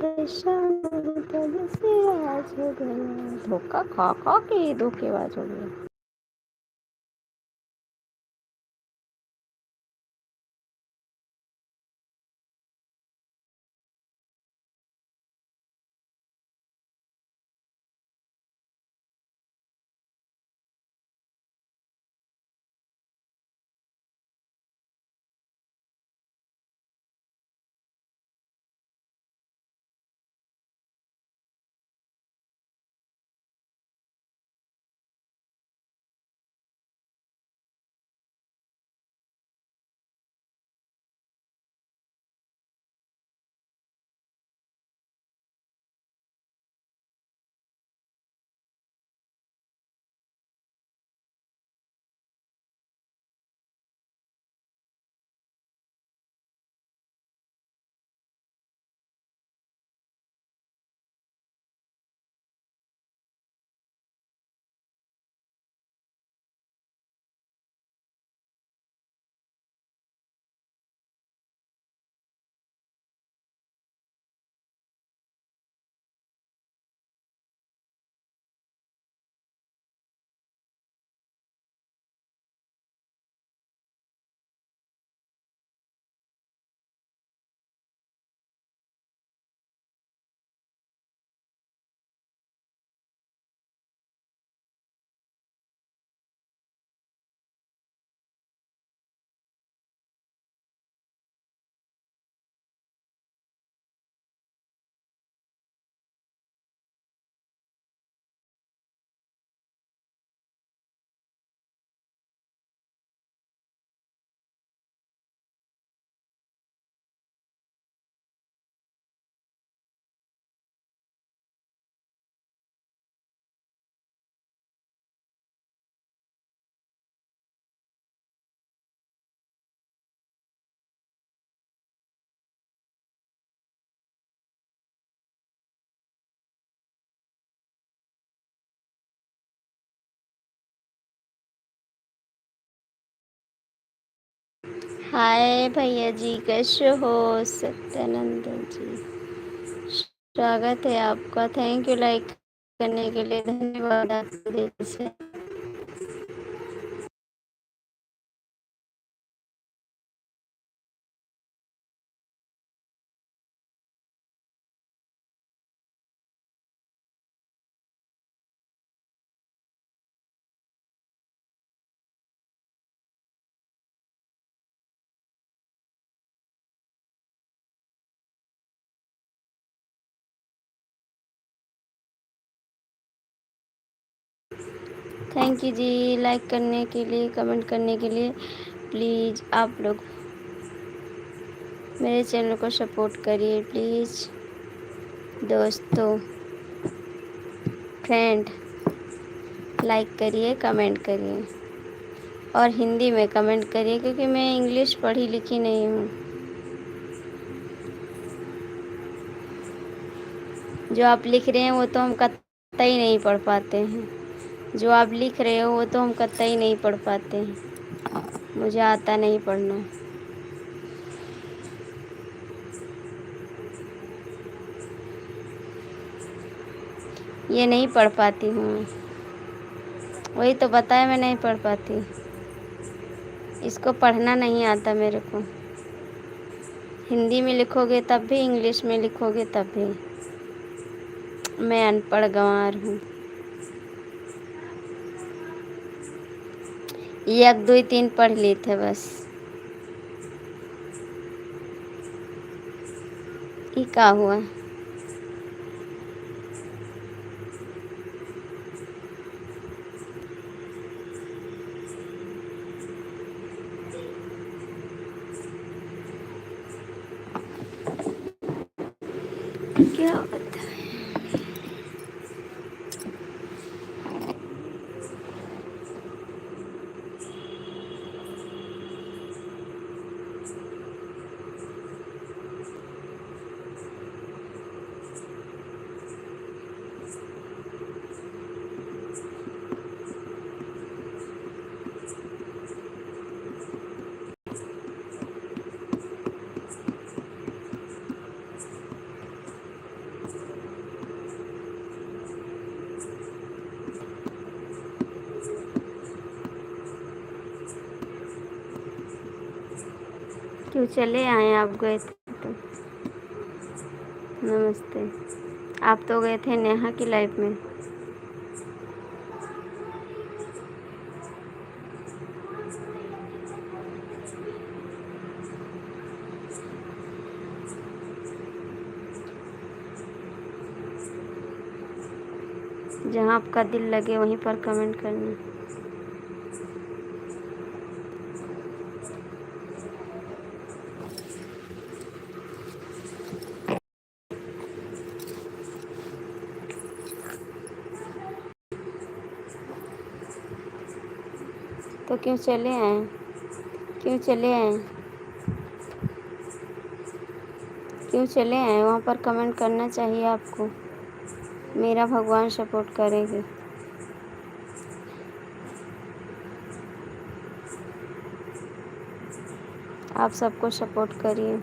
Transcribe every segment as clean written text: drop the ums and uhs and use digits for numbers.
परेशान हूँ तब से आज हो गया धोखा खा खा के धोखेबाज हो गया। हाय भैया जी, कैसे हो? सत्यानंदन जी, स्वागत है आपका। थैंक यू लाइक करने के लिए, धन्यवाद आपके दिल से। थैंक यू जी लाइक करने के लिए, कमेंट करने के लिए। प्लीज़ आप लोग मेरे चैनल को सपोर्ट करिए प्लीज़। दोस्तों, फ्रेंड, लाइक करिए, कमेंट करिए और हिंदी में कमेंट करिए, क्योंकि मैं इंग्लिश पढ़ी लिखी नहीं हूँ। जो आप लिख रहे हैं वो तो हम कतई नहीं पढ़ पाते हैं। जो आप लिख रहे हो वो तो हम कतई नहीं पढ़ पाते हैं। मुझे आता नहीं पढ़ना। ये नहीं पढ़ पाती हूँ, वही तो बताया, मैं नहीं पढ़ पाती। इसको पढ़ना नहीं आता मेरे को। हिंदी में लिखोगे तब भी, इंग्लिश में लिखोगे तब भी। मैं अनपढ़ गंवार हूँ। एक दो तीन पढ़ लिए थे बस। ये क्या हुआ? क्या होता है? क्यों चले आए? आप गए थे तो? नमस्ते। आप तो गए थे नेहा की लाइफ में। जहाँ आपका दिल लगे वहीं पर कमेंट करना। तो क्यों चले आए? क्यों चले आए? क्यों चले आए? वहाँ पर कमेंट करना चाहिए आपको। मेरा भगवान सपोर्ट करेंगे। आप सबको सपोर्ट करिए।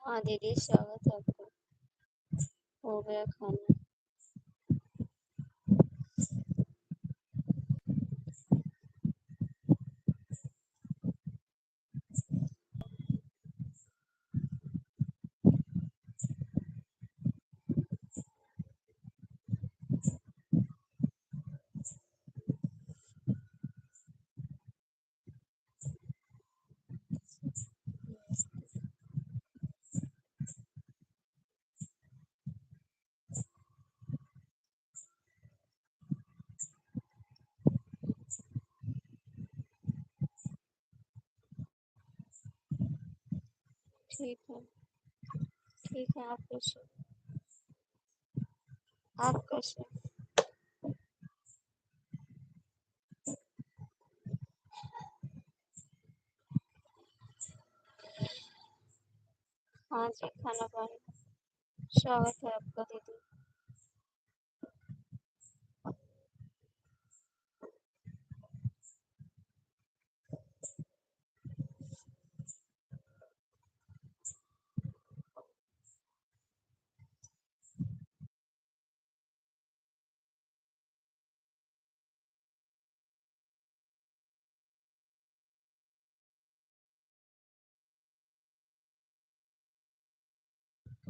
हाँ दीदी, स्वागत है आपका। हो गया खाना? ठीक है। ठीक है, आप कैसे? आप कैसे? हाँ जी, खाना पानी। स्वागत है आपका दीदी।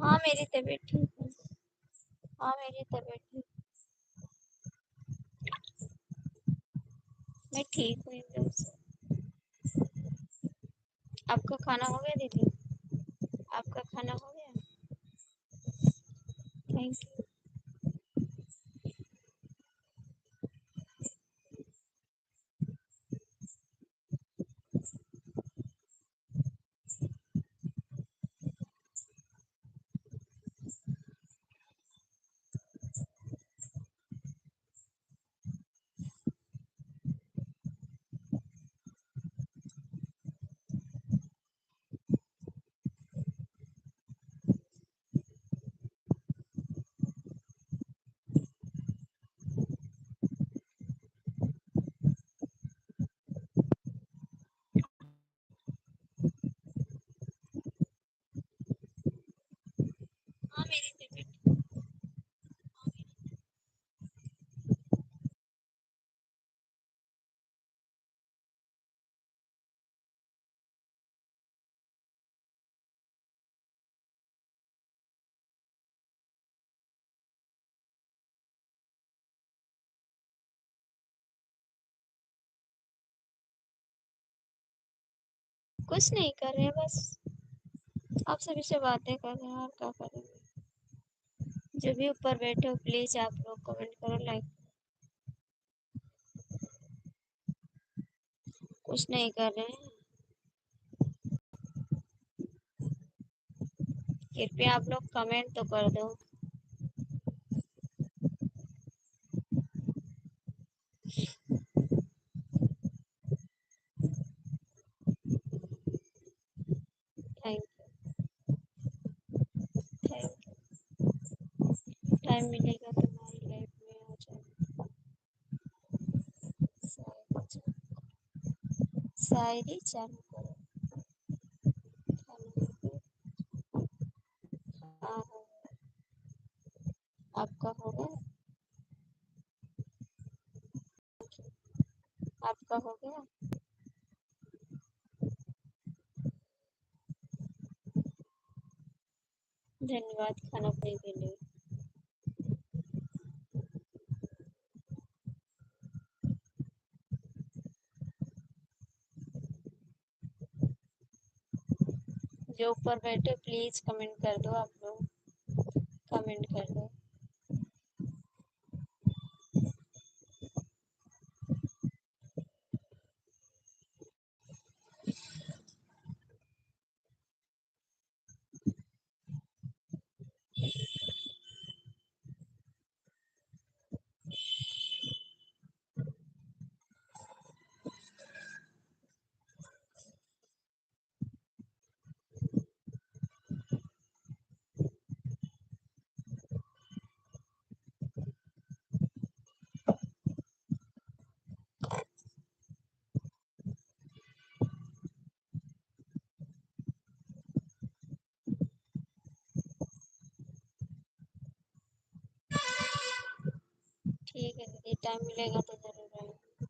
हाँ, मेरी तबीयत ठीक है। हाँ, मेरी तबीयत ठीक। मैं ठीक हूँ एकदम से। आपका खाना हो गया दीदी? आपका खाना हो गया? Thank you. कुछ नहीं कर रहे हैं, बस आप सभी से बातें कर रहे हैं और क्या करेंगे। जो भी ऊपर बैठे हो प्लीज आप लोग कमेंट करो, लाइक। कुछ नहीं कर रहे हैं, कृपया आप लोग कमेंट तो कर दो। थैंक थैंक टाइम मिलेगा तुम्हारी लाइफ में आ जाए। शायरी शायरी चालू करो। हाँ, आपका हो गया? आपका हो गया? धन्यवाद खाना खाने के लिए। जो ऊपर बैठे प्लीज कमेंट कर दो, आप लोग कमेंट कर दो। ठीक है दीदी, टाइम मिलेगा तो जरूर आएंगे।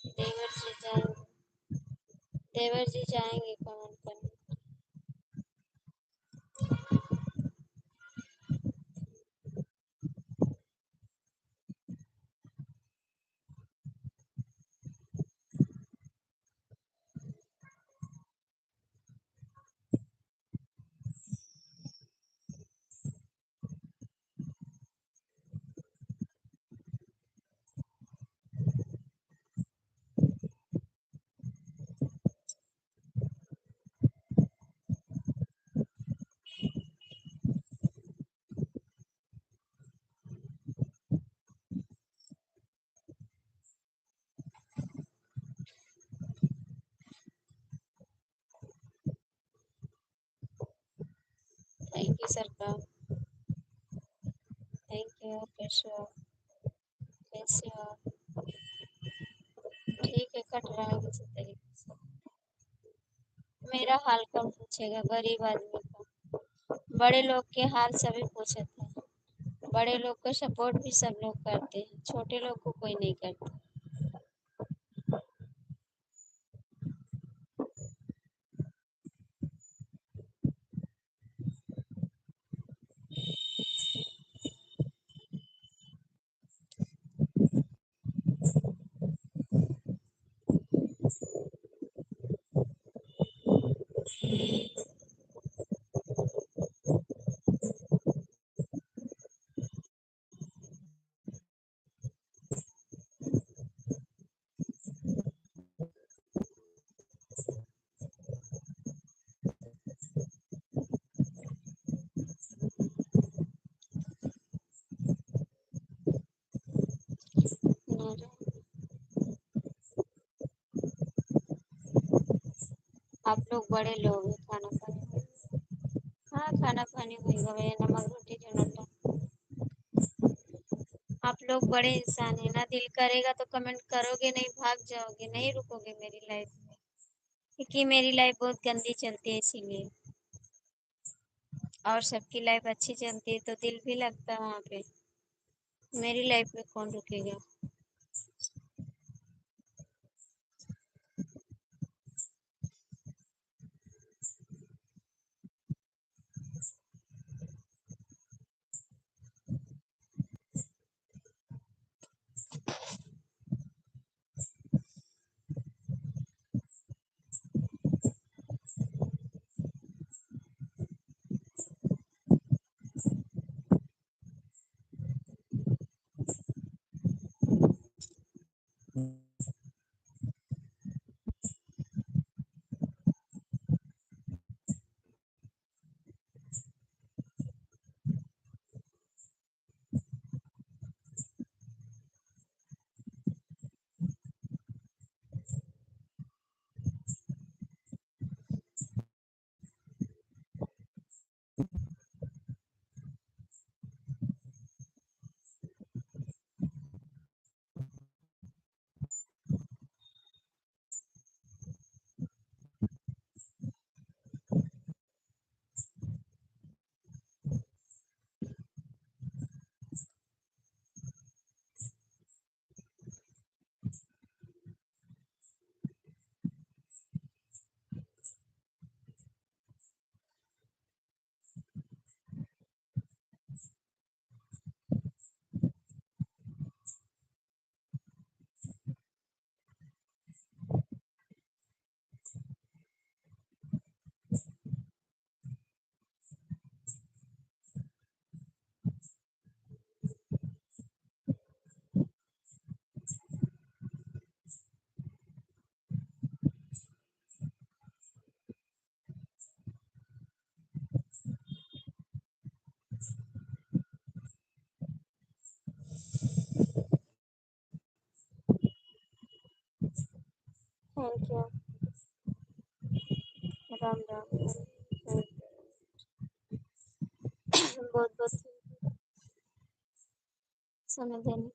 देवर जी जाएंगे, देवर जी जाएंगे कमेंट करने। थैंक यू सरकार। Thank you. कैसे हो? कैसे हो आप? ठीक है, कट रहा है किसी तरीके से। मेरा हाल कौन पूछेगा, गरीब आदमी का। बड़े लोग के हाल सभी पूछते हैं। बड़े लोग को सपोर्ट भी सब लोग करते हैं, छोटे लोग को कोई नहीं करता। आप लोग बड़े लोग हैं, खाना खाने। हाँ, खाना खाने को ही गए, नमक रोटी जोनोटा। आप लोग बड़े इंसान हैं ना, दिल करेगा तो कमेंट करोगे, नहीं भाग जाओगे, नहीं रुकोगे मेरी लाइफ में। क्योंकि मेरी लाइफ बहुत गंदी चलती है इसीलिए। और सबकी लाइफ अच्छी चलती है तो दिल भी लगता है वहाँ पे। मेरी लाइफ में कौन रुकेगा? Thank you. राम राम। बहुत बहुत समय देने।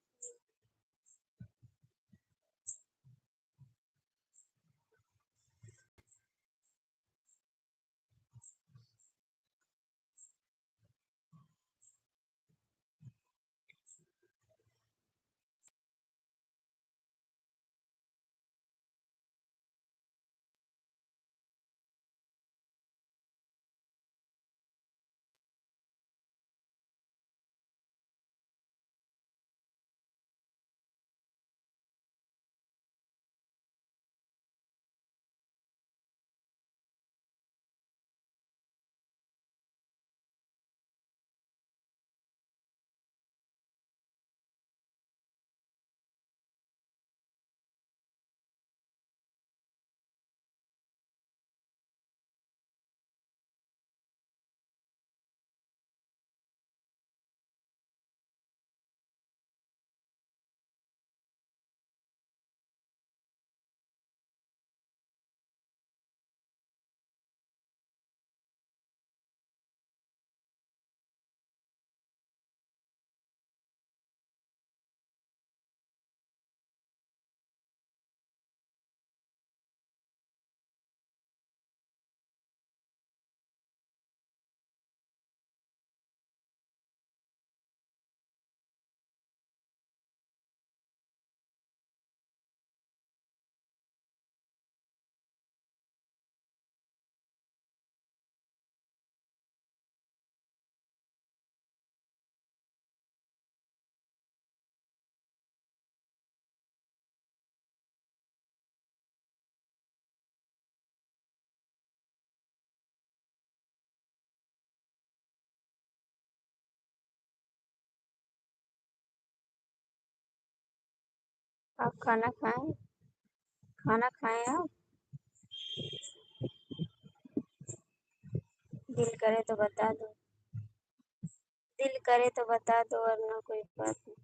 आप खाना खाएं। खाना खाएं आप। दिल करे तो बता दो। दिल करे तो बता दो वरना कोई बात नहीं।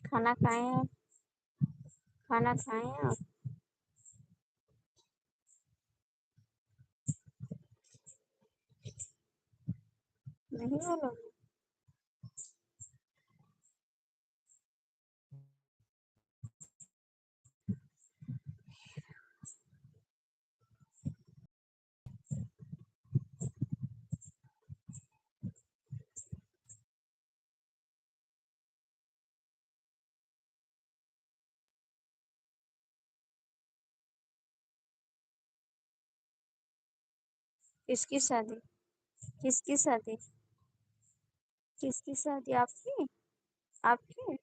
खाना खाएं आप। खाना खाएं आप। नहीं बोलोगे। किसकी शादी? किसकी शादी? किसकी शादी? आपकी? आपकी?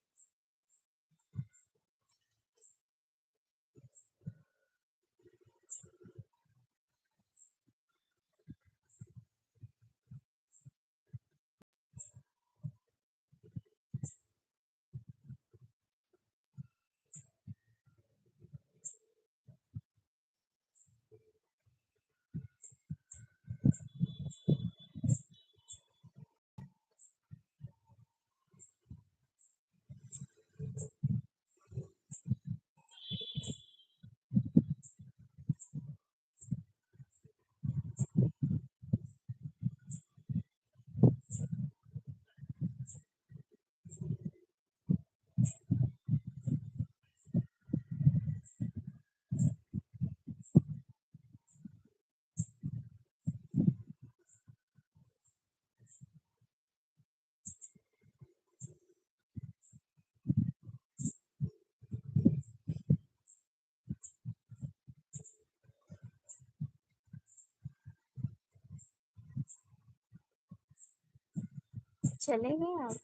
चले गए आप?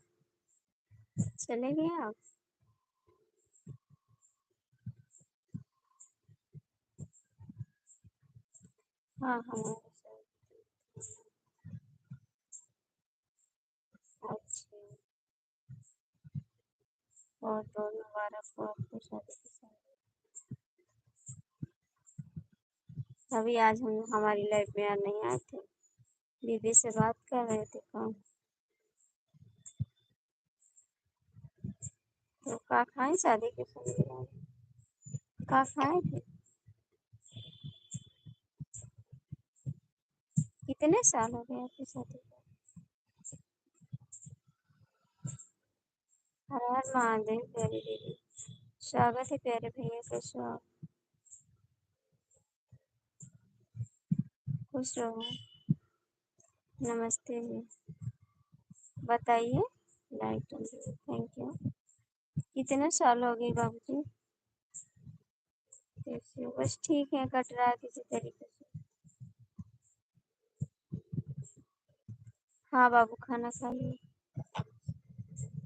चले गए आप? हाँ हाँ। अच्छा। बहुत बहुत मुबारक हो आपको शादी की शादी। तभी आज हम हमारी लाइफ में आज नहीं आए थे। दीदी से बात कर रहे थे काम। तो का खाए शादी के समय? का खाए थे? कितने साल हो गए आपकी शादी को? हर हर महादेव प्यारी दीदी। स्वागत है प्यारे भैया का। स्वागत। खुश रहो। नमस्ते जी। बताइए। Light thank you. कितने साल हो गए बाबूजी? कैसे हो? बस ठीक है, कट रहा है किसी तरीके से। हाँ बाबू, खाना खा लिए।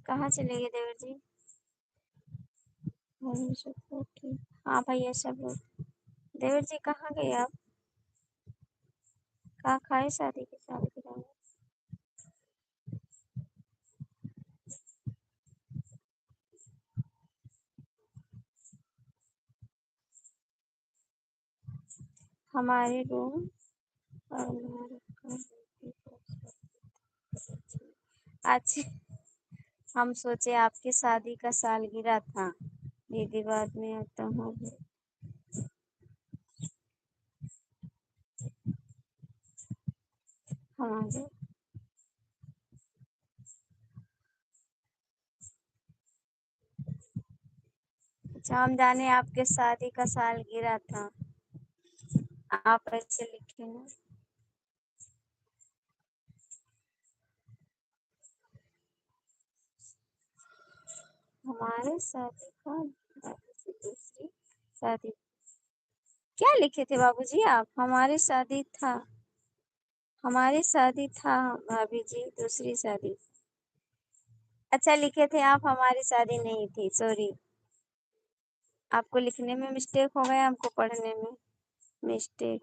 कहाँ चले गए देवर जी? घर में सब लोग ठीक? हाँ भैया सब लोग। देवर जी कहाँ गए आप? कहाँ खाए शादी के सालगिरह में? हमारे रूम और हमारे अच्छा। हम सोचे आपकी शादी का सालगिरह था। दीदी बाद में आता हूँ। हमारे। अच्छा, हम जाने आपके शादी का सालगिरह था। आप ऐसे लिखे ना। हमारे शादी का बाबू से दूसरी शादी। क्या लिखे थे बाबूजी आप? हमारी शादी था। हमारी शादी था। भाभी जी दूसरी शादी। अच्छा लिखे थे आप, हमारी शादी नहीं थी, सॉरी। आपको लिखने में मिस्टेक हो गया, हमको पढ़ने में मिस्टेक।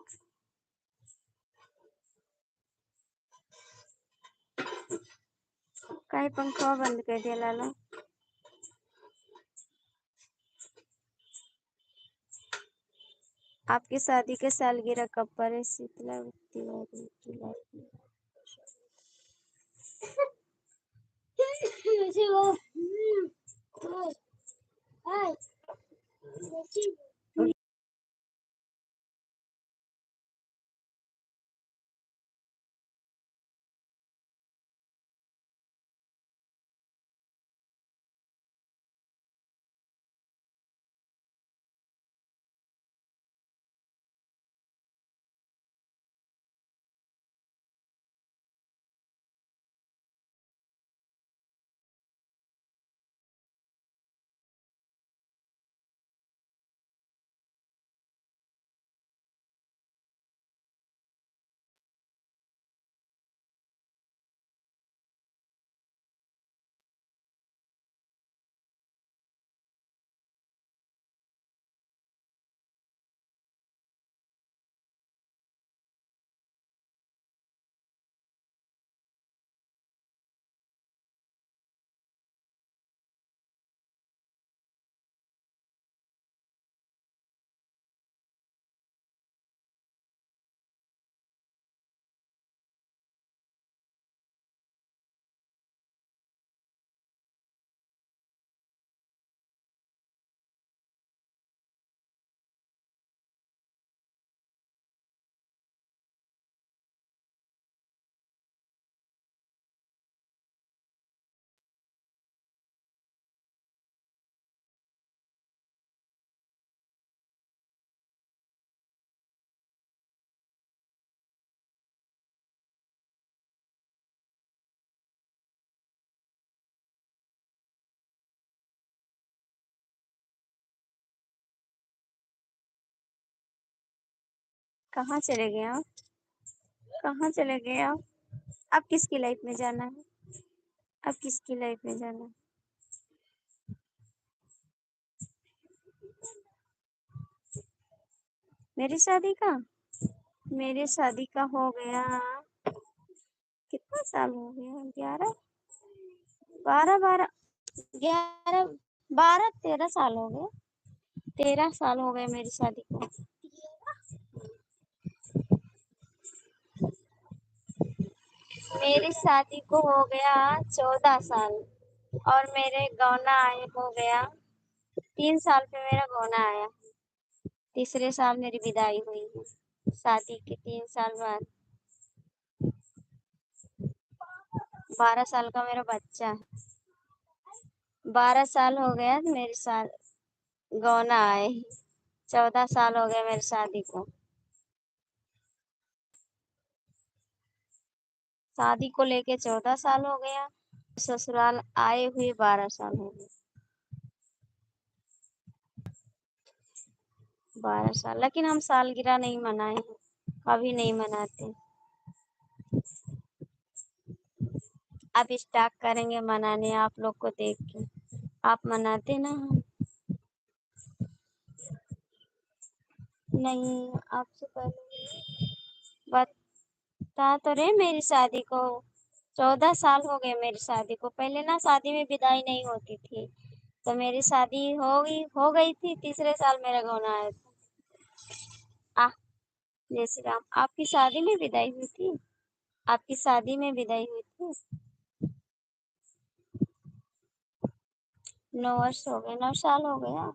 कहीं पंखा बंद कर दिया लाला। आपकी शादी के सालगिरह कब पर है शीतला तिवारी की लाइफ में? कहाँ चले गए आप? कहाँ चले गए आप? अब किसकी लाइफ में जाना है? अब किसकी लाइफ में जाना है? मेरी शादी का? मेरी शादी का हो गया, कितना साल हो गया? 11, 12, 12, 11, 12, 13 साल हो गए। 13 साल हो गए मेरी शादी को। मेरी शादी को हो गया 14 साल, और मेरे गौना आए हो गया 3 साल पे मेरा गौना आया। तीसरे साल मेरी विदाई हुई है शादी के 3 साल बाद। 12 साल का मेरा बच्चा है। 12 साल हो गया मेरे साथ गौना आए। 14 साल हो गए मेरी शादी को। शादी को लेके 14 साल हो गया। ससुराल आए हुए 12 साल हो गए। 12 साल, लेकिन हम सालगिरह नहीं मनाए हैं, कभी नहीं मनाते। अब स्टार्ट करेंगे मनाने आप लोग को देख के। आप मनाते ना हम। नहीं, आपसे पहले बता तो रहे मेरी शादी को 14 साल हो गए। मेरी शादी को पहले ना शादी में विदाई नहीं होती थी, तो मेरी शादी हो गई थी। तीसरे साल मेरा गौना आया था। आ जय श्री राम। आपकी शादी में विदाई हुई थी? आपकी शादी में विदाई हुई थी? 9 वर्ष हो गए, 9 साल हो गया।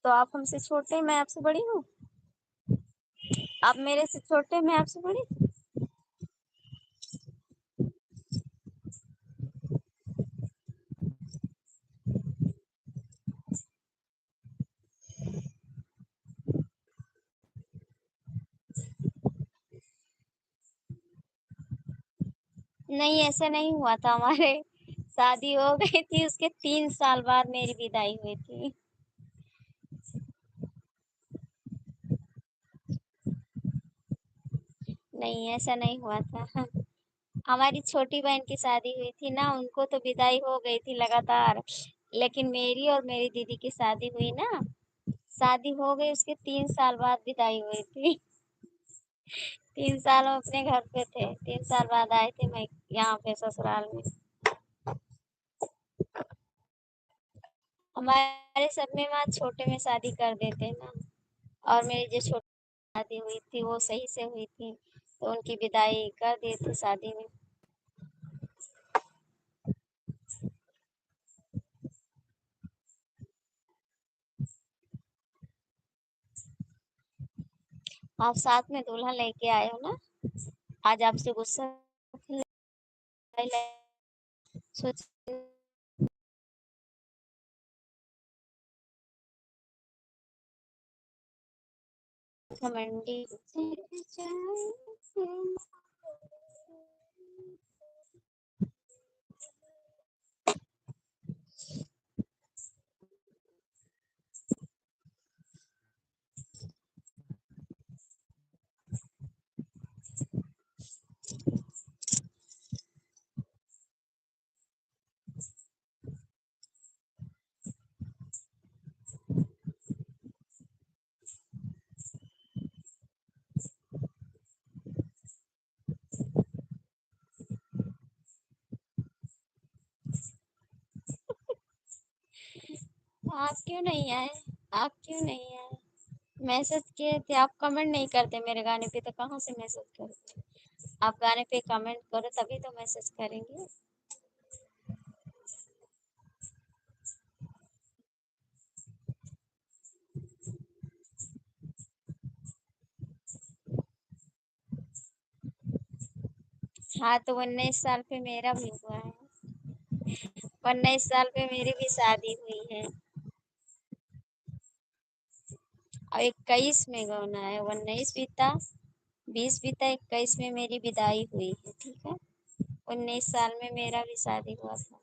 तो आप हमसे छोटे, मैं आपसे बड़ी हूँ? आप मेरे से छोटे, मैं आपसे बड़ी? नहीं, ऐसा नहीं हुआ था हमारे। शादी हो गई थी, उसके 3 साल बाद मेरी विदाई हुई थी। नहीं, ऐसा नहीं हुआ था। हाँ, हमारी छोटी बहन की शादी हुई थी ना, उनको तो विदाई हो गई थी लगातार। लेकिन मेरी और मेरी दीदी की शादी हुई ना, शादी हो गई उसके 3 साल बाद विदाई हुई थी। 3 साल हम अपने घर पे थे, 3 साल बाद आए थे मैं यहाँ पे ससुराल में। हमारे सब में वहाँ छोटे में शादी कर देते हैं ना। और मेरी जो छोटी शादी हुई थी वो सही से हुई थी, तो उनकी विदाई कर दी थी शादी में। आप साथ में दूल्हा लेके आए हो ना, आज आपसे गुस्सा सोच घमंडी। आप क्यों नहीं आए? आप क्यों नहीं आए? मैसेज किए थे, आप कमेंट नहीं करते मेरे गाने पे, तो कहाँ से मैसेज करते? आप गाने पे कमेंट करो तभी तो मैसेज करेंगे। हाँ, तो 19 साल पे मेरा भी हुआ है। 19 साल पे मेरी भी शादी हुई है। और 21 में गौना है। 19 बीता, 20 बीता, 21 में मेरी विदाई हुई है। ठीक है, 19 साल में मेरा भी शादी हुआ था।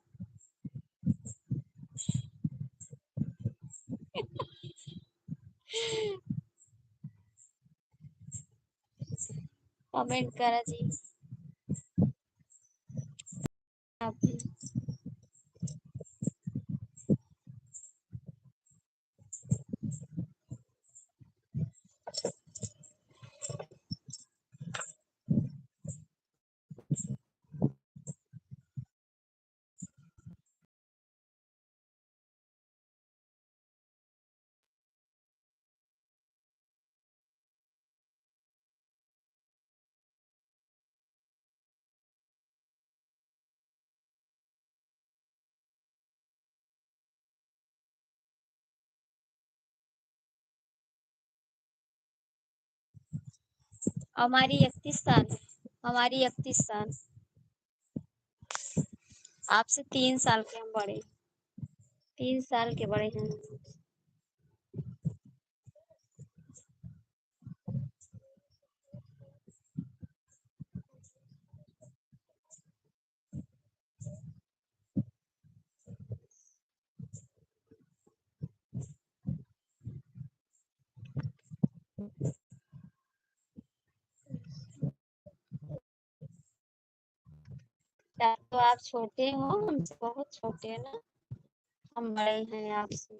कमेंट करा जी। आप भी। हमारी 31 साल है। हमारी 31 साल। आपसे 3 साल के हम बड़े। 3 साल के बड़े हैं। क्या तो आप छोटे हो, हमसे बहुत छोटे हैं ना। हम बड़े हैं आपसे।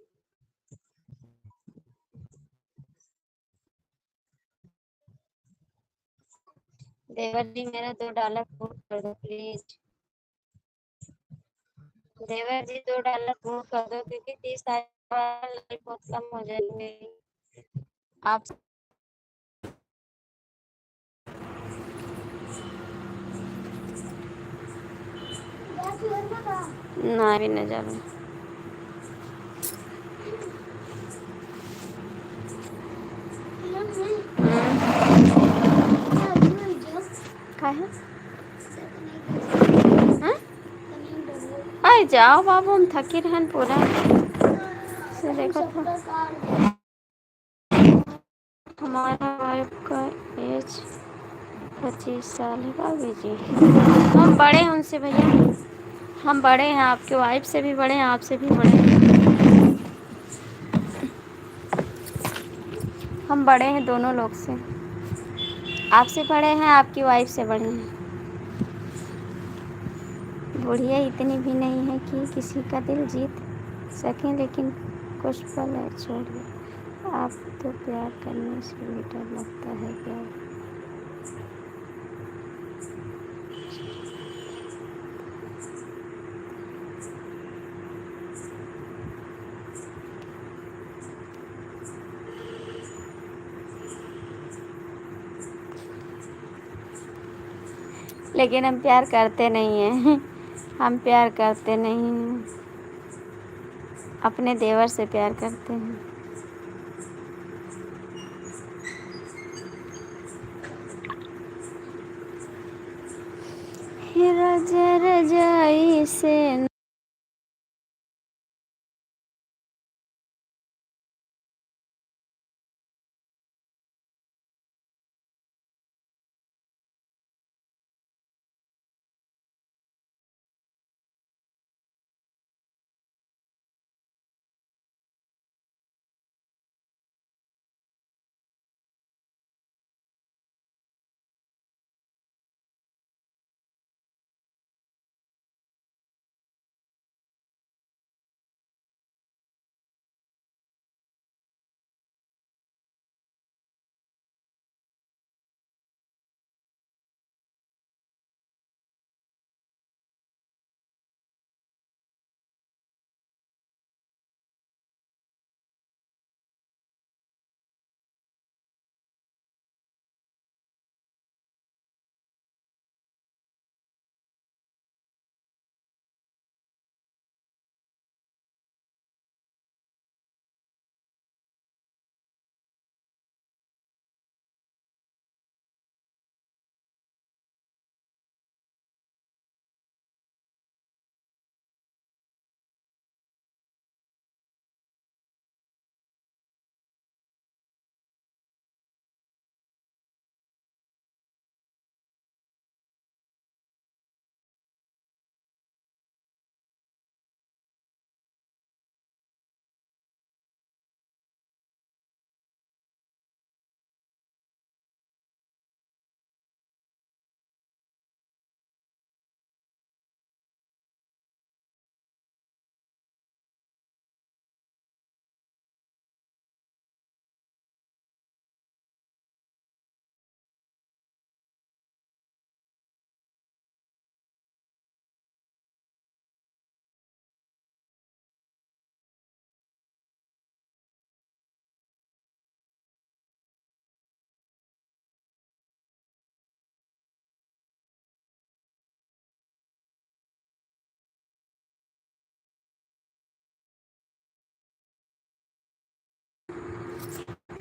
देवर जी मेरा 2 डॉलर फूट कर दो प्लीज। देवर जी 2 डॉलर फूट कर दो, क्योंकि 30 साल लाइफ बहुत कम हो जाएगी मेरी। आप ना भी न जाओ। का है? हाँ? आए जाओ बाबू, हम थकी रहन पूरा से देखो था। हमारा वाइफ का एज 25 साल है भाभी जी। हम बड़े हैं उनसे भैया। हम बड़े हैं, आपके वाइफ से भी बड़े हैं, आपसे भी बड़े हैं। हम बड़े हैं दोनों लोग से। आपसे बड़े हैं, आपकी वाइफ से बड़े हैं। बुढ़िया इतनी भी नहीं है कि किसी का दिल जीत सकें, लेकिन कुछ पल है छोड़िए। आप तो प्यार करने से भी डर लगता है प्यार। लेकिन हम प्यार करते नहीं हैं। हम प्यार करते नहीं हैं, अपने देवर से प्यार करते हैं। रजाई से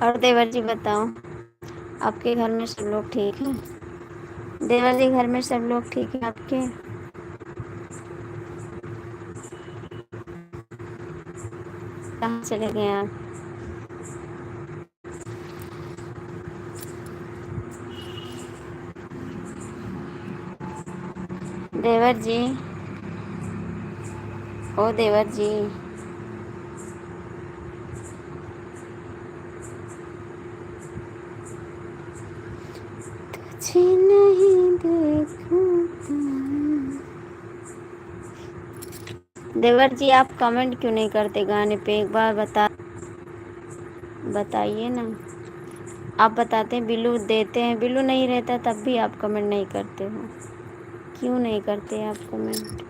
और देवर जी बताओ, आपके घर में सब लोग ठीक हैं? देवर जी घर में सब लोग ठीक हैं आपके? कहाँ चले गए आप? देवर जी, ओ देवर जी, तुझे नहीं देखूं तो। देवर जी आप कमेंट क्यों नहीं करते गाने पे? एक बार बताइए ना। आप बताते हैं बिल्लू देते हैं, बिल्लू नहीं रहता तब भी आप कमेंट नहीं करते हो। क्यों नहीं करते आप कमेंट?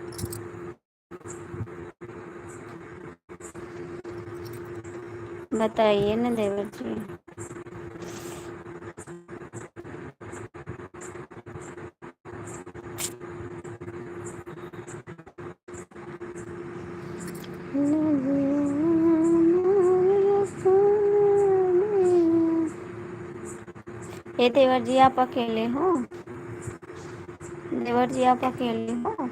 बताइए ना देवर जी। ये देवर जी आप अकेले हो? देवर जी आप अकेले हो?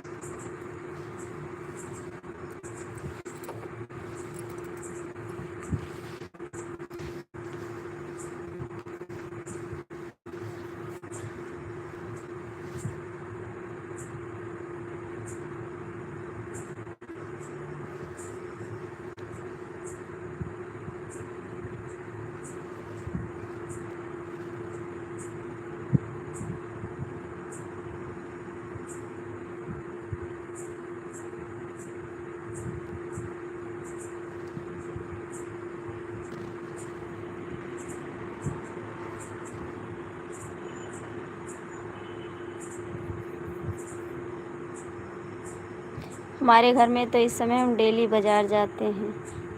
हमारे घर में तो इस समय हम डेली बाज़ार जाते हैं।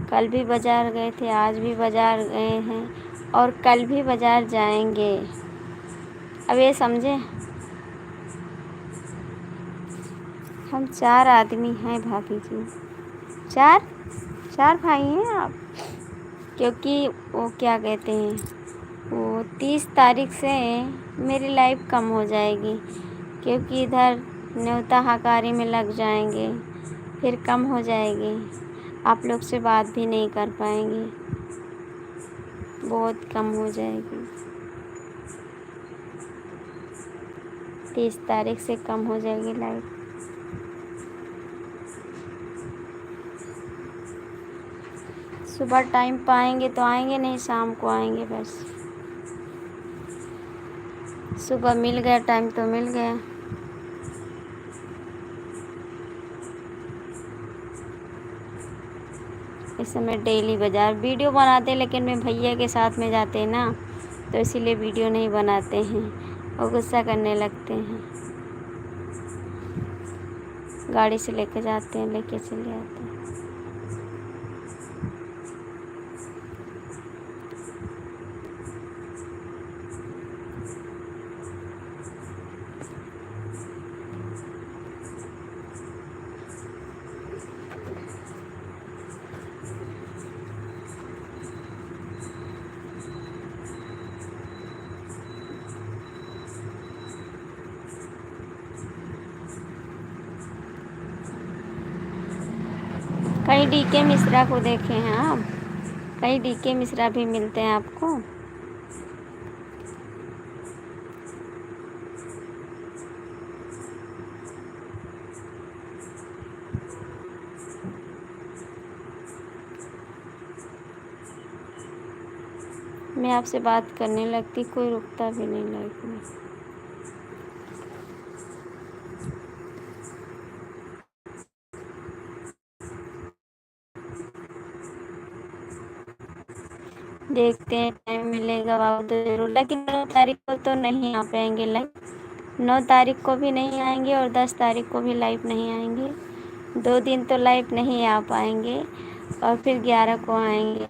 कल भी बाज़ार गए थे, आज भी बाज़ार गए हैं और कल भी बाज़ार जाएंगे। अब ये समझे, हम 4 आदमी हैं भाभी जी। 4 भाई हैं आप। क्योंकि वो क्या कहते हैं, वो 30 तारीख से मेरी लाइफ कम हो जाएगी, क्योंकि इधर न्योता हकारी में लग जाएंगे, फिर कम हो जाएगी। आप लोग से बात भी नहीं कर पाएंगे, बहुत कम हो जाएगी। 30 तारीख से कम हो जाएगी लाइफ। सुबह टाइम पाएंगे तो आएंगे, नहीं शाम को आएंगे बस। सुबह मिल गया टाइम तो मिल गया। इस समय डेली बाज़ार वीडियो बनाते हैं, लेकिन मैं भैया के साथ में जाते हैं ना, तो इसीलिए वीडियो नहीं बनाते हैं और गुस्सा करने लगते हैं। गाड़ी से लेके जाते हैं, लेके चले आते हैं। कहीं डीके मिश्रा को देखे हैं आप? कहीं डीके मिश्रा भी मिलते हैं आपको? मैं आपसे बात करने लगती, कोई रुकता भी नहीं लाइफ में। देखते हैं, टाइम मिलेगा बाबू तो जरूर, लेकिन 9 तारीख को तो नहीं आ पाएंगे लाइव। 9 तारीख को भी नहीं आएंगे और 10 तारीख को भी लाइव नहीं आएंगे। 2 दिन तो लाइव नहीं आ पाएंगे और फिर 11 को आएंगे।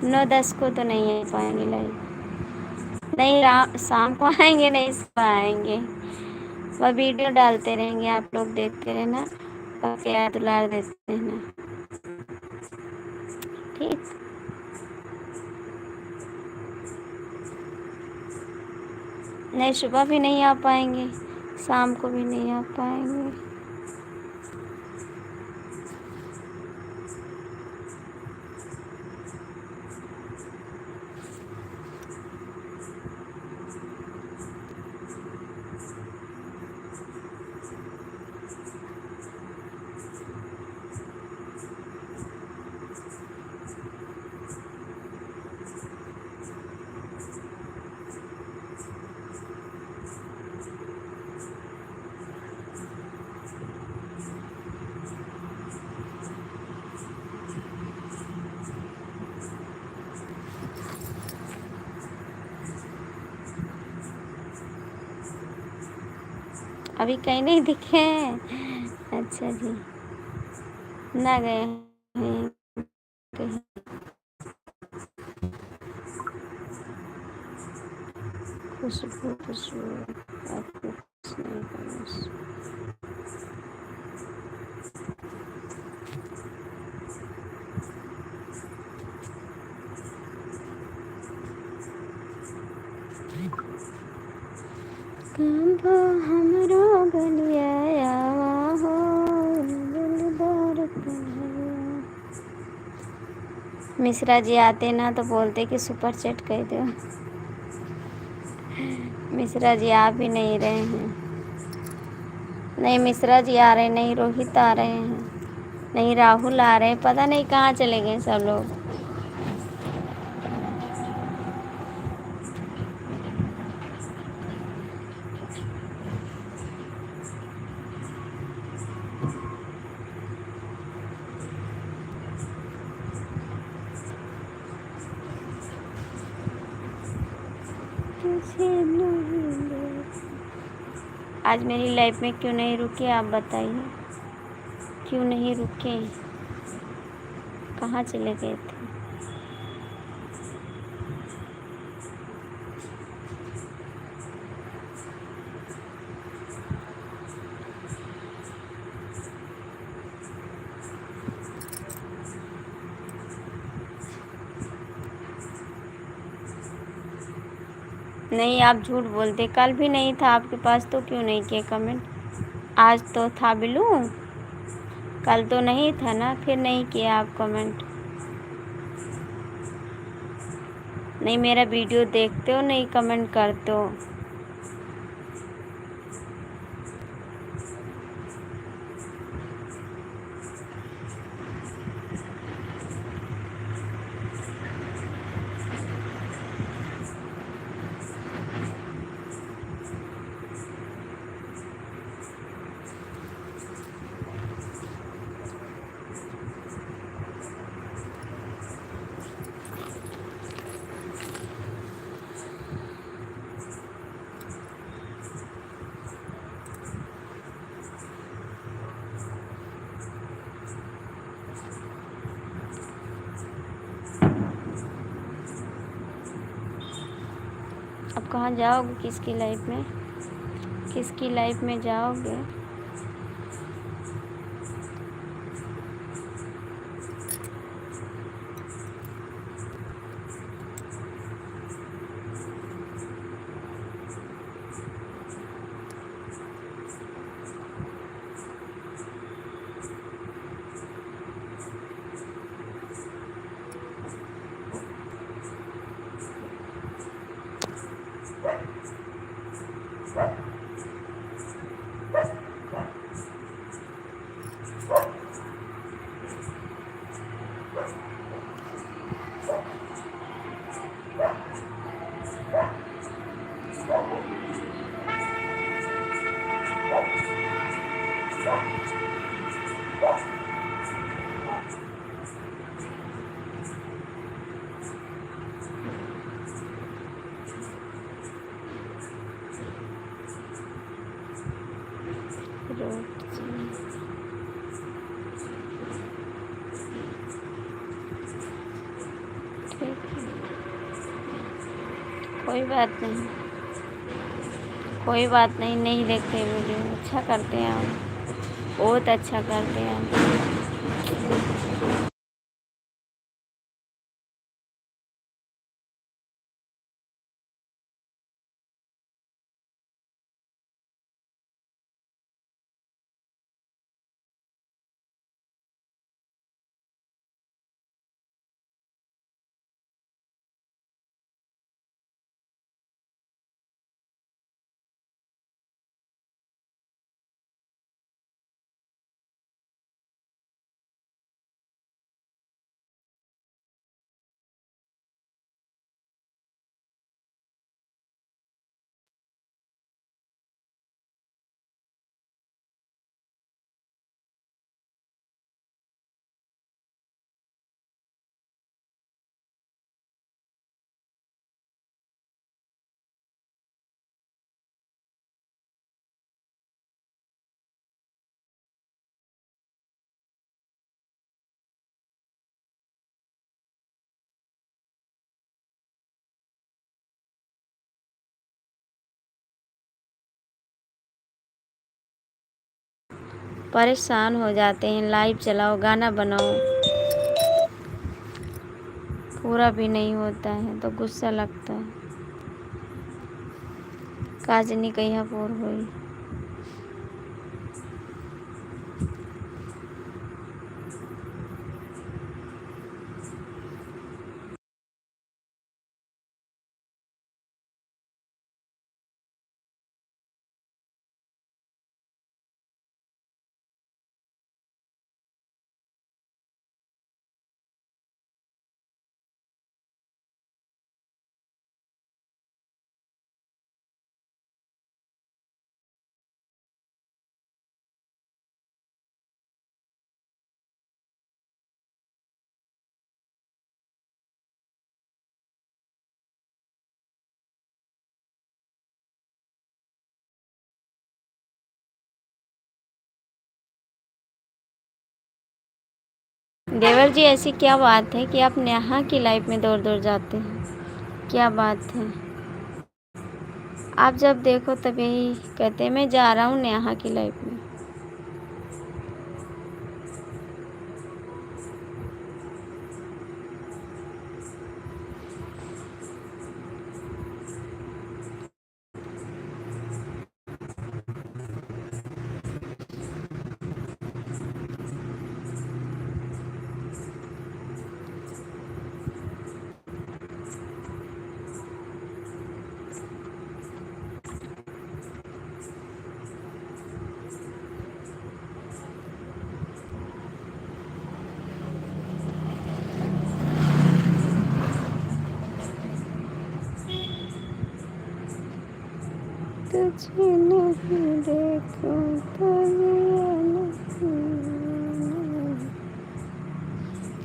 9-10 को तो नहीं आ पाएंगे लाइव। नहीं, शाम को आएंगे, नहीं सुबह आएंगे। वह वीडियो डालते रहेंगे, आप लोग देखते रहना और प्यार दुलार देते रहना, ठीक? नहीं, सुबह भी नहीं आ पाएंगे, शाम को भी नहीं आ पाएंगे। अभी कहीं नहीं दिखे हैं। अच्छा जी, ना गए हैं कहीं। खुशबू खुशबू आपको कुछ नहीं करना। कांबो हमरो गलिया हो दिलदार कन्हैया। मिश्रा जी आते ना तो बोलते कि सुपर चैट कर दो। मिश्रा जी आ भी नहीं रहे हैं। नहीं मिश्रा जी आ रहे, नहीं रोहित आ रहे हैं, नहीं राहुल आ रहे हैं, पता नहीं कहाँ चले गए सब लोग। आज मेरी लाइफ में क्यों नहीं रुके आप बताइए, क्यों नहीं रुके, कहाँ चले गए थे? नहीं, आप झूठ बोलते, कल भी नहीं था आपके पास तो क्यों नहीं किए कमेंट? आज तो था बिल्लू, कल तो नहीं था ना, फिर नहीं किया आप कमेंट। नहीं, मेरा वीडियो देखते हो, नहीं कमेंट करते हो। अब कहाँ जाओगे, किसकी लाइफ में, किसकी लाइफ में जाओगे? कोई बात नहीं, कोई बात नहीं, नहीं देखते वीडियो, अच्छा करते हैं आप, बहुत अच्छा करते हैं आप। परेशान हो जाते हैं। लाइव चलाओ, गाना बनाओ, पूरा भी नहीं होता है तो गुस्सा लगता है। काजनी कहिया पूर हुई। देवर जी, ऐसी क्या बात है कि आप नेहा की लाइफ में दौड़ दौड़ जाते हैं? क्या बात है? आप जब देखो तब यही कहते हैं मैं जा रहा हूँ नेहा की लाइफ में। तुझे नहीं देखूं तो जिया नहीं।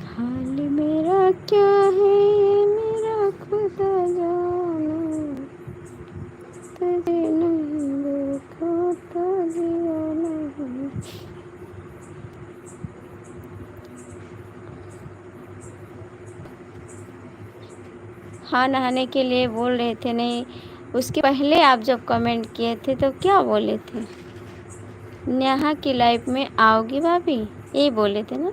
हाल मेरा क्या है ये मेरा खुदा जाने। तुझे नहीं देखूं तो जिया नहीं। हाँ, नहाने के लिए बोल रहे थे। नहीं, उसके पहले आप जब कमेंट किए थे तो क्या बोले थे? नेहा की लाइफ में आओगी भाभी, ये बोले थे ना?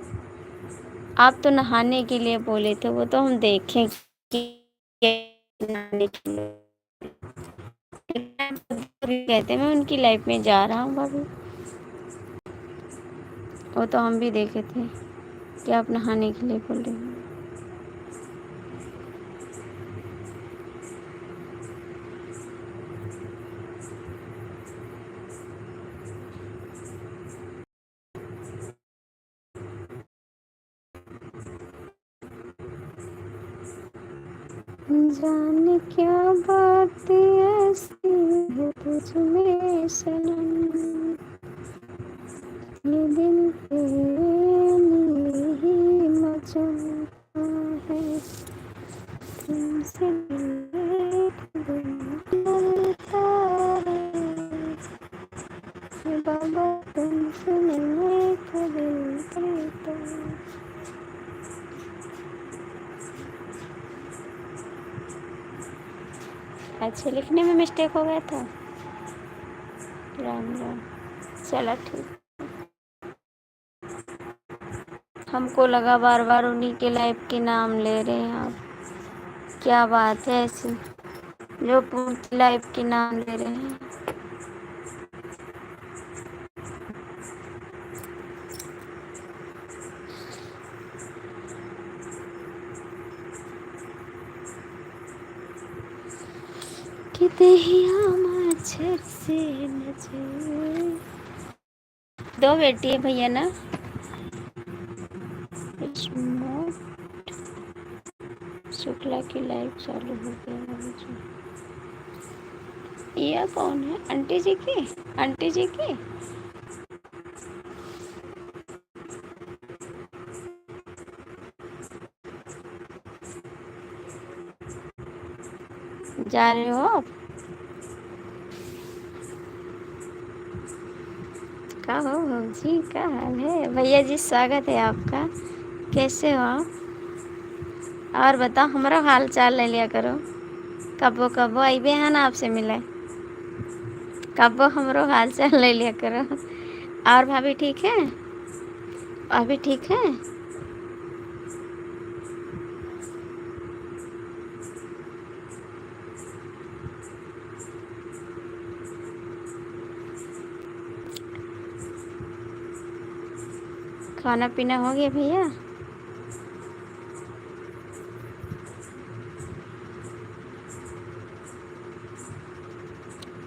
आप तो नहाने के लिए बोले थे, वो तो हम देखें कि नहाने के लिए कहते मैं उनकी लाइफ में जा रहा हूँ भाभी। वो तो हम भी देखे थे कि आप नहाने के लिए बोल रहे हैं। जाने क्या बात ऐसी है तुझ में सनम, ये दिल पे नहीं मचलता है। तुमसे मिलने को दिल करता है बाबा, तुमसे मिलने को दिल करता है। अच्छा, लिखने में मिस्टेक हो गया था। राम राम। चला ठीक। हमको लगा बार बार उन्हीं के लाइफ के नाम ले रहे हैं आप। क्या बात है ऐसी जो पूरी लाइफ के नाम ले रहे हैं? किते ही मच्छर से नचे। दो बेटी है भैया ना। शुक्ला की लाइफ चालू हो गया। ये कौन है? आंटी जी की? आंटी जी की? जा रहे हो आप? का हो जी, क्या हाल है? भैया जी स्वागत है आपका। कैसे हो आप? और बताओ, हमारा हाल चाल ले लिया करो। कबो कबो आइबे है ना आपसे मिले। कबो हमरो हाल चाल ले लिया करो। और भाभी ठीक है? अभी ठीक है? खाना पीना हो गया भैया?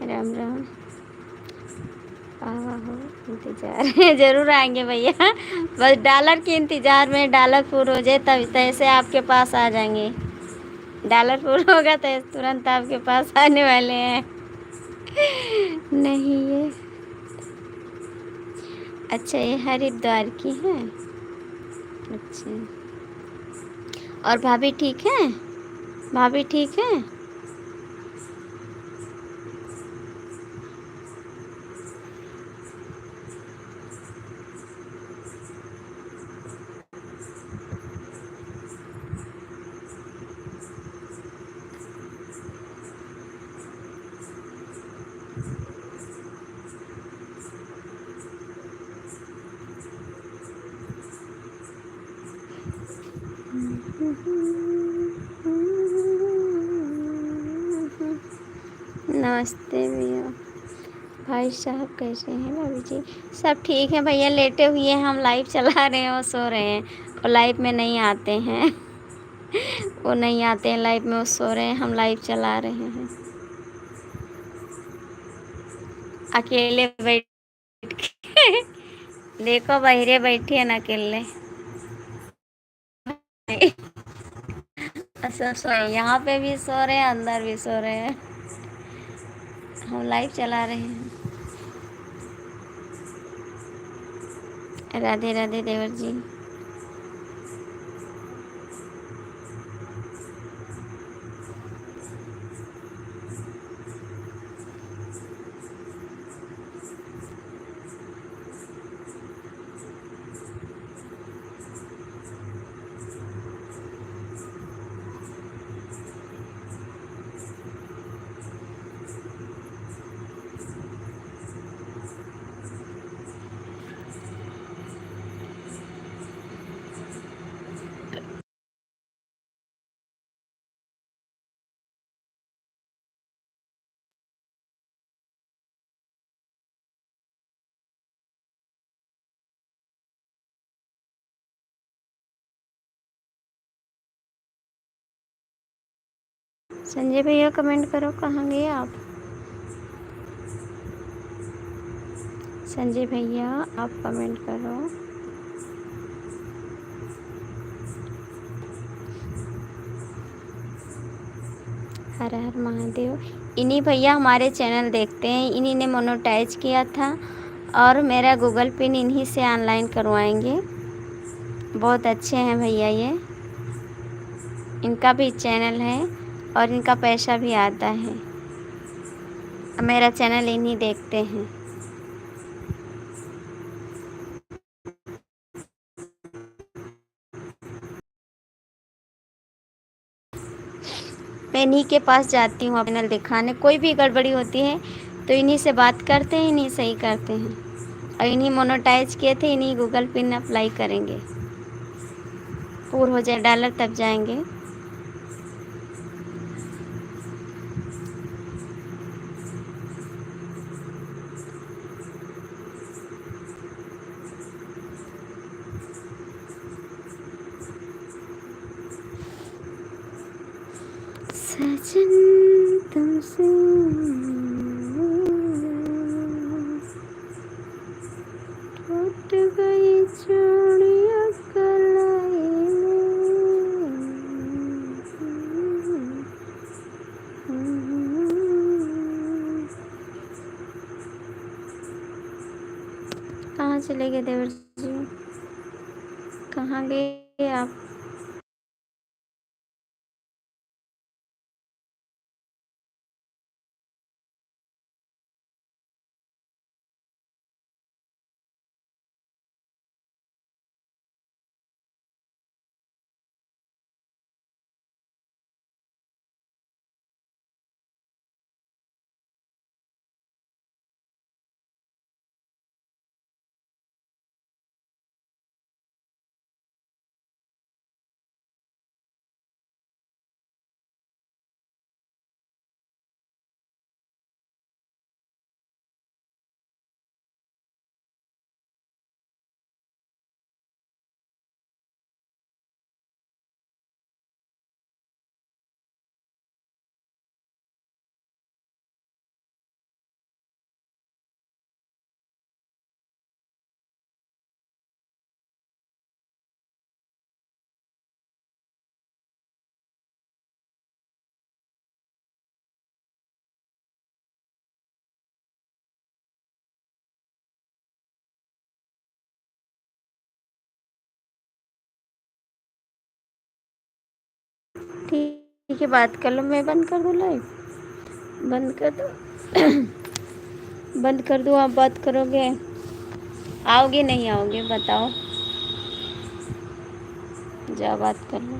राम राम। हो इंतज़ार है। ज़रूर आएंगे भैया। बस डॉलर के इंतज़ार में, डॉलर पूर हो जाए तब तैसे आपके पास आ जाएंगे। डॉलर पूर होगा तो तुरंत आपके पास आने वाले हैं। नहीं ये अच्छा, ये हरिद्वार की है। अच्छा, और भाभी ठीक है? भाभी ठीक है? नमस्ते भैया। भाई साहब कैसे हैं भाभी जी? सब ठीक है भैया, लेटे हुए हैं। हम लाइव चला रहे हैं, वो सो रहे हैं। वो लाइव में नहीं आते हैं। वो नहीं आते हैं लाइव में, वो सो रहे हैं। हम लाइव चला रहे हैं अकेले बैठ के। देखो बहिरे बैठी है ना अकेले। सब सो यहाँ पे भी सो रहे हैं, अंदर भी सो रहे हैं। हम लाइव चला रहे हैं। राधे राधे देवर जी। संजय भैया कमेंट करो, कहाँ गए आप? संजय भैया आप कमेंट करो। हर हर महादेव। इन्हीं भैया हमारे चैनल देखते हैं, इन्हीं ने मोनेटाइज किया था, और मेरा गूगल पिन इन्हीं से ऑनलाइन करवाएंगे। बहुत अच्छे हैं भैया ये। इनका भी चैनल है और इनका पैसा भी आता है। मेरा चैनल इन्हीं देखते हैं। मैं इन्हीं के पास जाती हूँ चैनल दिखाने। कोई भी गड़बड़ी होती है तो इन्हीं से बात करते हैं, इन्हीं सही करते हैं। और इन्हीं मोनेटाइज किए थे, इन्हीं गूगल पिन अप्लाई करेंगे। पूरा हो जाए डॉलर तब जाएंगे। सजन तुमसे टूट गई चूड़ियां कलाई में। कहाँ चले गए देवर जी? कहाँ गए आप? ठीक है, बात कर लो। मैं बंद कर दूँ लाइव? बंद कर दो। बंद कर दूँ? आप बात करोगे? आओगे नहीं आओगे बताओ? जा बात कर लो।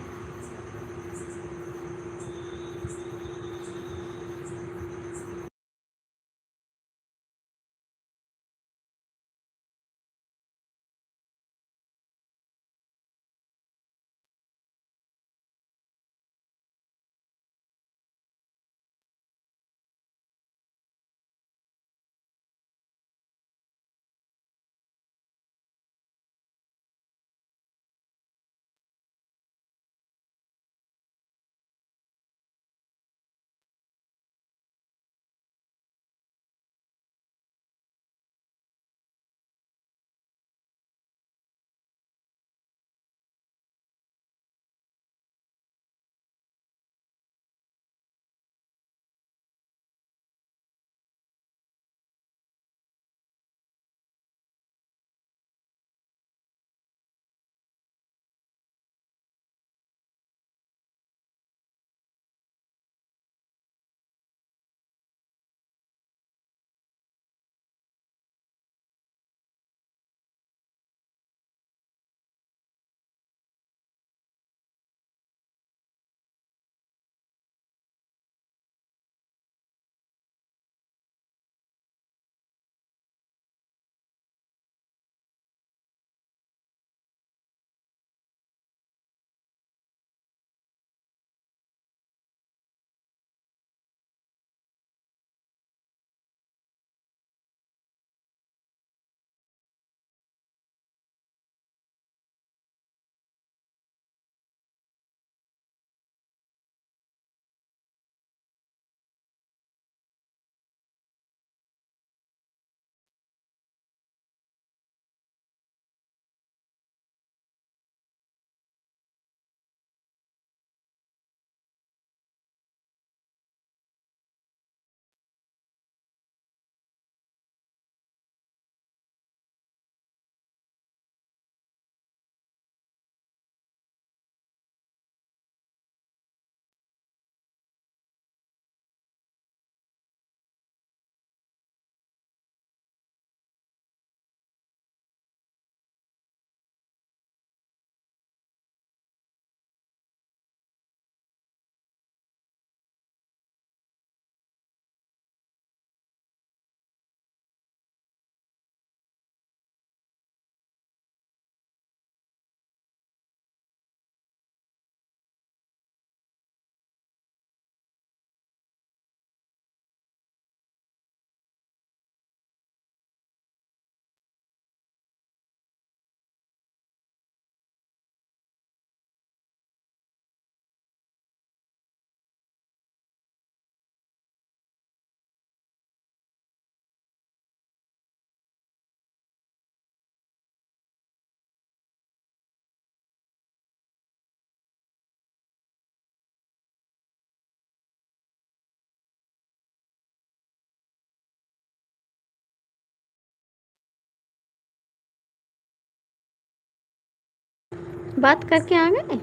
बात करके आ गए?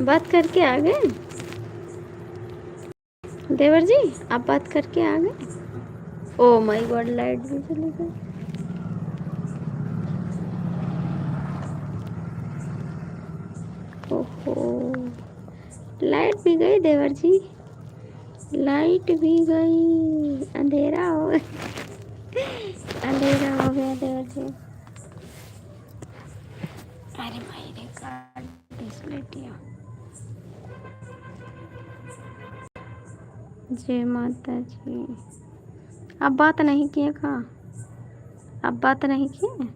बात करके आ गए देवर जी? आप बात करके आ गए? ओ माय गॉड, लाइट भी चली गई। ओहो, लाइट भी गई देवर जी, लाइट भी गई। अंधेरा हो अंधेरा हो गया देवर जी। अरे भाई रे, कार्ड डिस्प्ले। जय माता जी। आप बात नहीं किए का? आप बात नहीं किए?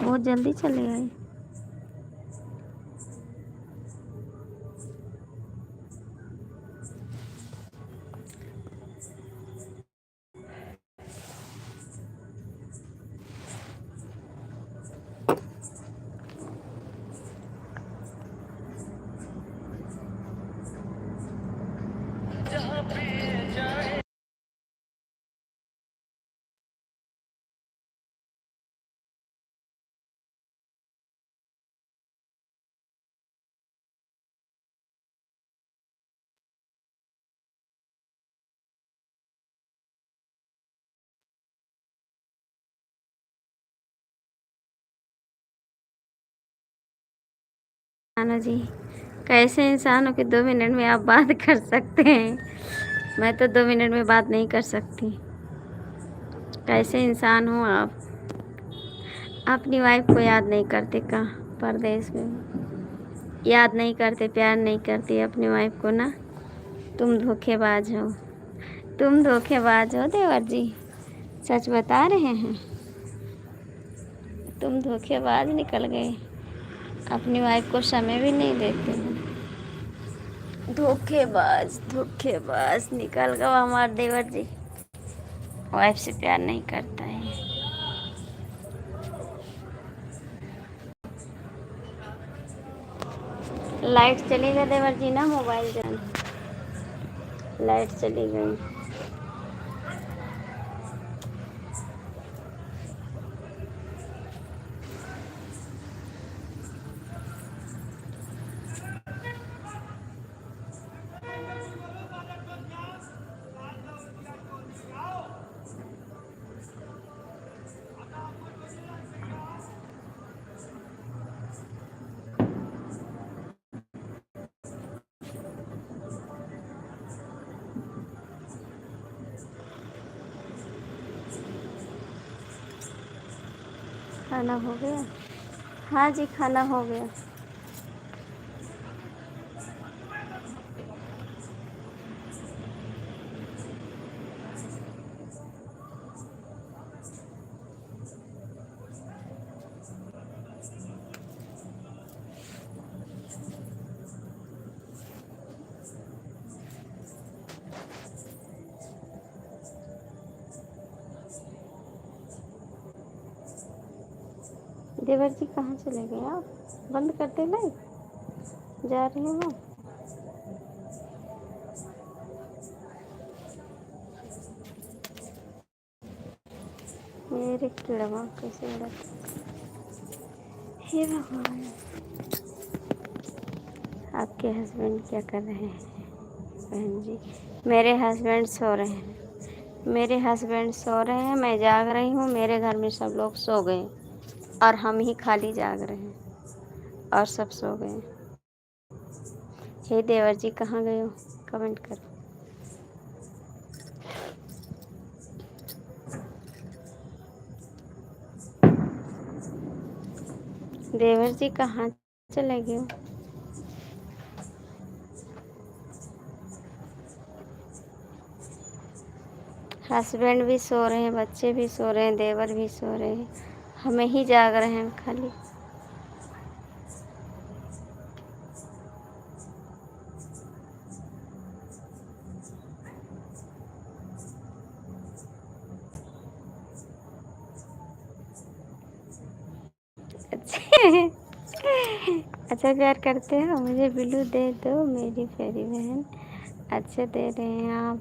बहुत जल्दी चले आए। मानो जी, कैसे इंसान हो कि 2 मिनट में आप बात कर सकते हैं? मैं तो 2 मिनट में बात नहीं कर सकती। कैसे इंसान हो आप? अपनी वाइफ को याद नहीं करते का? परदेश में याद नहीं करते, प्यार नहीं करते अपनी वाइफ को ना? तुम धोखेबाज हो, तुम धोखेबाज हो देवर जी, सच बता रहे हैं। तुम धोखेबाज निकल गए, अपनी वाइफ को समय भी नहीं देते हो। धोखेबाज, धोखेबाज निकल गया हमारा देवर जी, वाइफ से प्यार नहीं करता है। लाइट चली गई देवर जी ना, मोबाइल जान, लाइट चली गई। खाना हो गया? हाँ जी, खाना हो गया। देवर जी कहाँ चले गए आप? बंद करते नहीं, जा रहे हो? मेरे किड़वा कैसे उड़ा, हे भगवान। आपके हस्बैंड क्या कर रहे हैं बहन जी? मेरे हस्बैंड सो रहे हैं, मेरे हस्बैंड सो रहे हैं, मैं जाग रही हूँ। मेरे घर में सब लोग सो गए और हम ही खाली जाग रहे हैं और सब सो गए। हे देवर जी कहाँ गए हो? कमेंट करो। देवर जी कहाँ चले गए हो? हस्बैंड भी सो रहे हैं, बच्चे भी सो रहे हैं, देवर भी सो रहे हैं, हमें ही जाग रहे हैं खाली। अच्छा अच्छा प्यार करते हो? मुझे बिल्लू दे दो मेरी प्यारी बहन। अच्छा दे रहे हैं आप।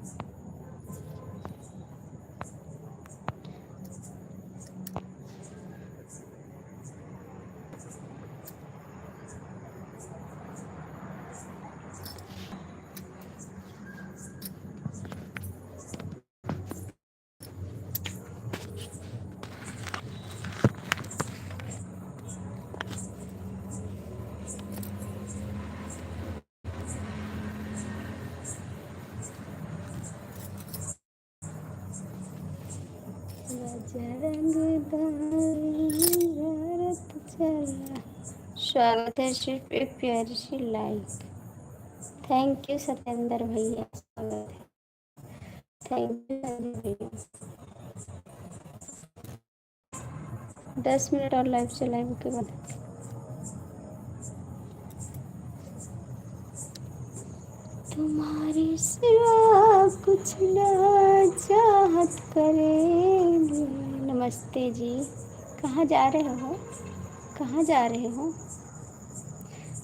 स्वागत है, सिर्फ एक प्यारी सी लाइक। थैंक यू सत्येंद्र भैया, स्वागत है। थैंक यू संजय भैया। 10 मिनट और लाइव चलाएंगे के बाद। तुम्हारी सिवा कुछ ना चाहत करेंगे। नमस्ते जी, कहाँ जा रहे हो? कहाँ जा रहे हो?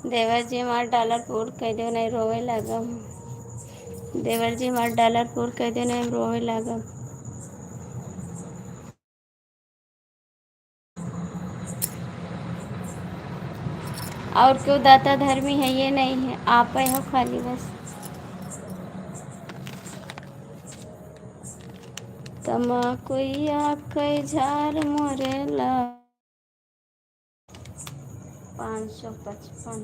देवर जी हमारा डॉलर पूर कह दो, नहीं रोवे लगम। देवर जी हमारा डॉलर पूर कह दो, नहीं रोवे लगम। और क्यों दाता धर्मी है? ये नहीं है, आप ही हो खाली बस। तमाकुई आँख झार मोरेला 555।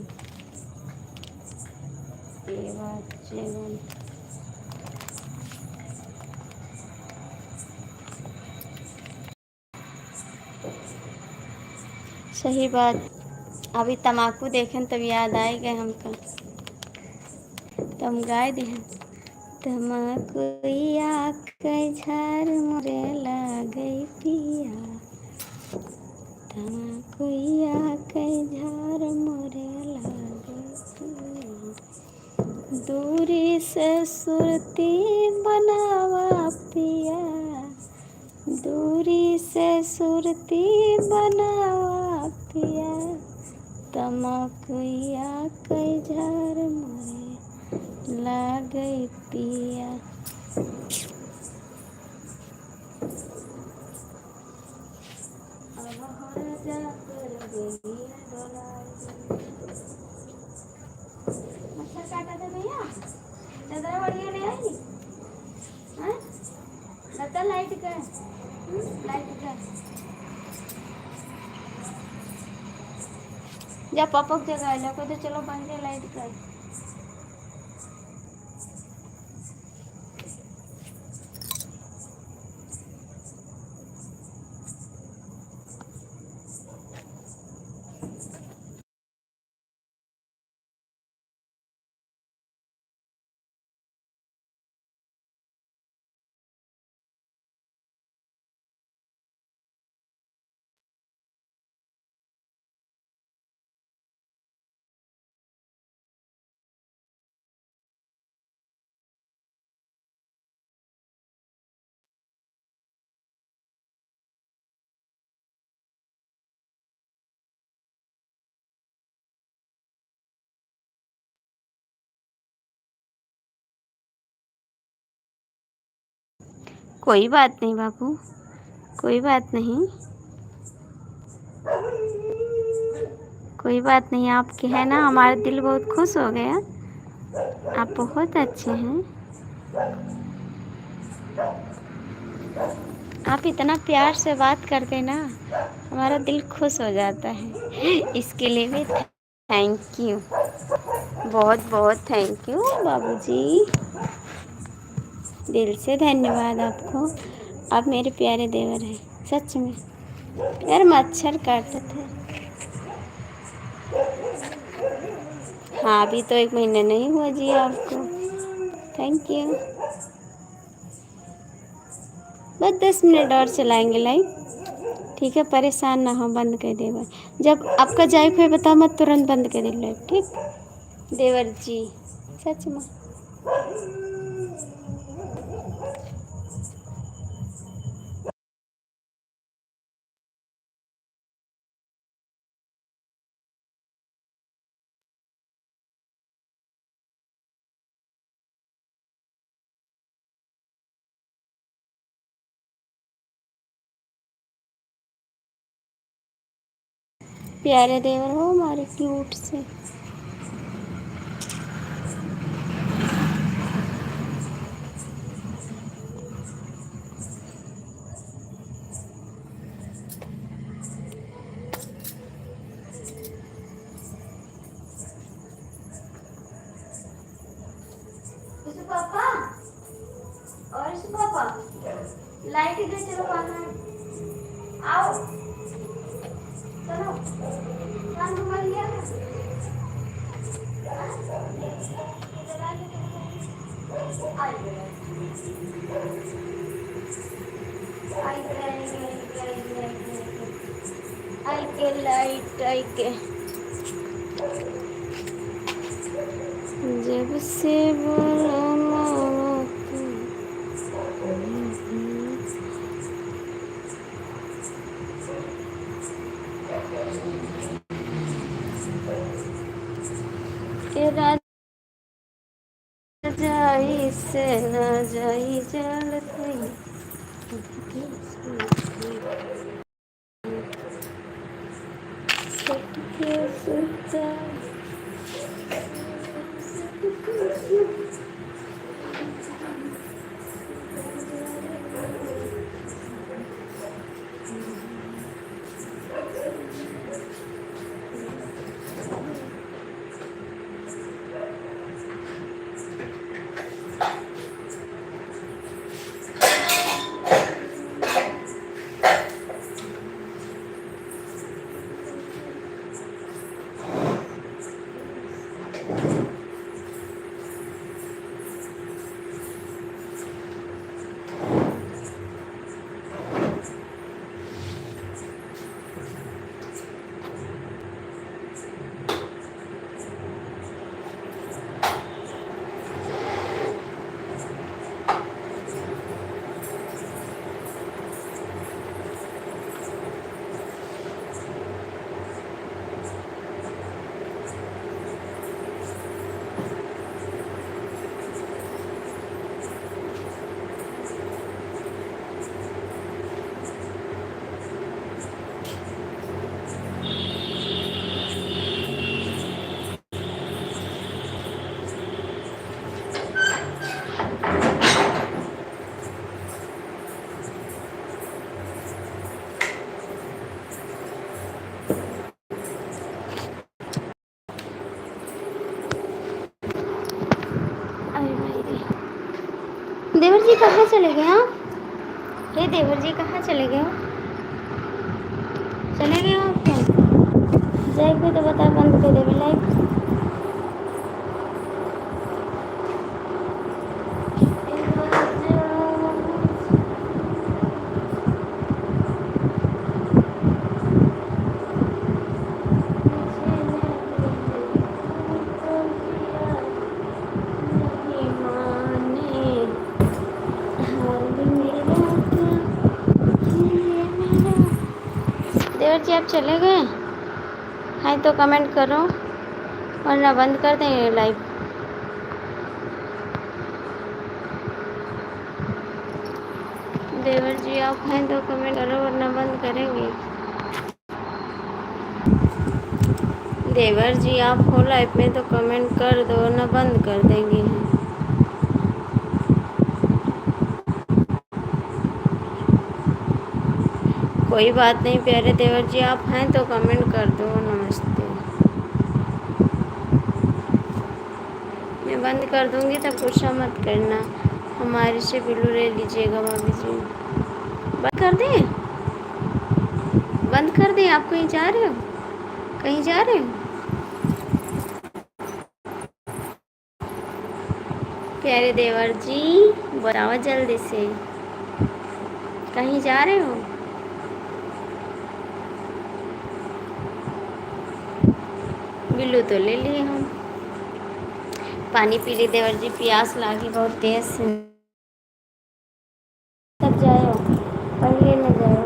जीवन। सही बात। अभी तम्बाकू देखें तब याद आए गए हमको, तो हम गाए दिए तम्बाकू के झार मोरे लागे पिया, तम्बाकू के झार मोरे लागे पिया, दूरी से सुरती बनावा पिया, दूरी से सुरती बनावा पिया, तम्बाकुइया के झार मोरे लागे पिया। मच्छर काटा था भैया, चादर बढ़िया ले आई, लता लाइट का, लाइट का जा पापक जगह लो को, तो चलो बंद है लाइट का। कोई बात नहीं बाबू, कोई बात नहीं, कोई बात नहीं। आपके है ना, हमारा दिल बहुत खुश हो गया। आप बहुत अच्छे हैं, आप इतना प्यार से बात करते ना, हमारा दिल खुश हो जाता है। इसके लिए भी थैंक यू, बहुत बहुत थैंक यू बाबूजी, दिल से धन्यवाद आपको। आप मेरे प्यारे देवर हैं सच में। यार मच्छर काटते थे। हाँ अभी तो 1 महीना नहीं हुआ जी आपको। Thank you. बस 10 मिनट और चलाएंगे लाइव, ठीक है, परेशान ना हो, बंद कर देवर। जब आपका जाए कोई बता मत, तुरंत बंद कर दे लाइव, ठीक देवर जी, सच में। प्यारे देवर हो हमारे क्यूट से। पापा और पापा लाइट इधर चलो बाहर आओ, चलो कान घुमा लिया आई के लाइट आई के जब से बोलो जाई से न जाई जल कोई सबके सुता जी कहाँ चले गए आप? हे देवर जी कहाँ चले गए हो? चले गए हो आप क्या? जय भी तो बता, बंद कर देवे लाइक। देवर जी आप चले गए हैं तो कमेंट करो, वरना बंद कर देंगे लाइव। देवर जी आप हैं तो कमेंट करो, वरना बंद करेंगे। देवर जी आप हो लाइव में तो कमेंट कर दो, वरना बंद कर देंगे। कोई बात नहीं प्यारे देवर जी, आप हैं तो कमेंट कर दो। नमस्ते। मैं बंद कर दूंगी तब गुस्सा मत करना, हमारे से बिल्लू ले लीजिएगा भाभी जी। बंद कर दें? बंद कर दें? आप कहीं जा रहे हो? कहीं जा रहे हो प्यारे देवर जी? बताओ जल्दी से, कहीं जा रहे हो? बिल्लू तो ले लिए हम। पानी पी ली देवर जी, प्यास लागी बहुत तेज से। तब जाओ, पहले न जाओ।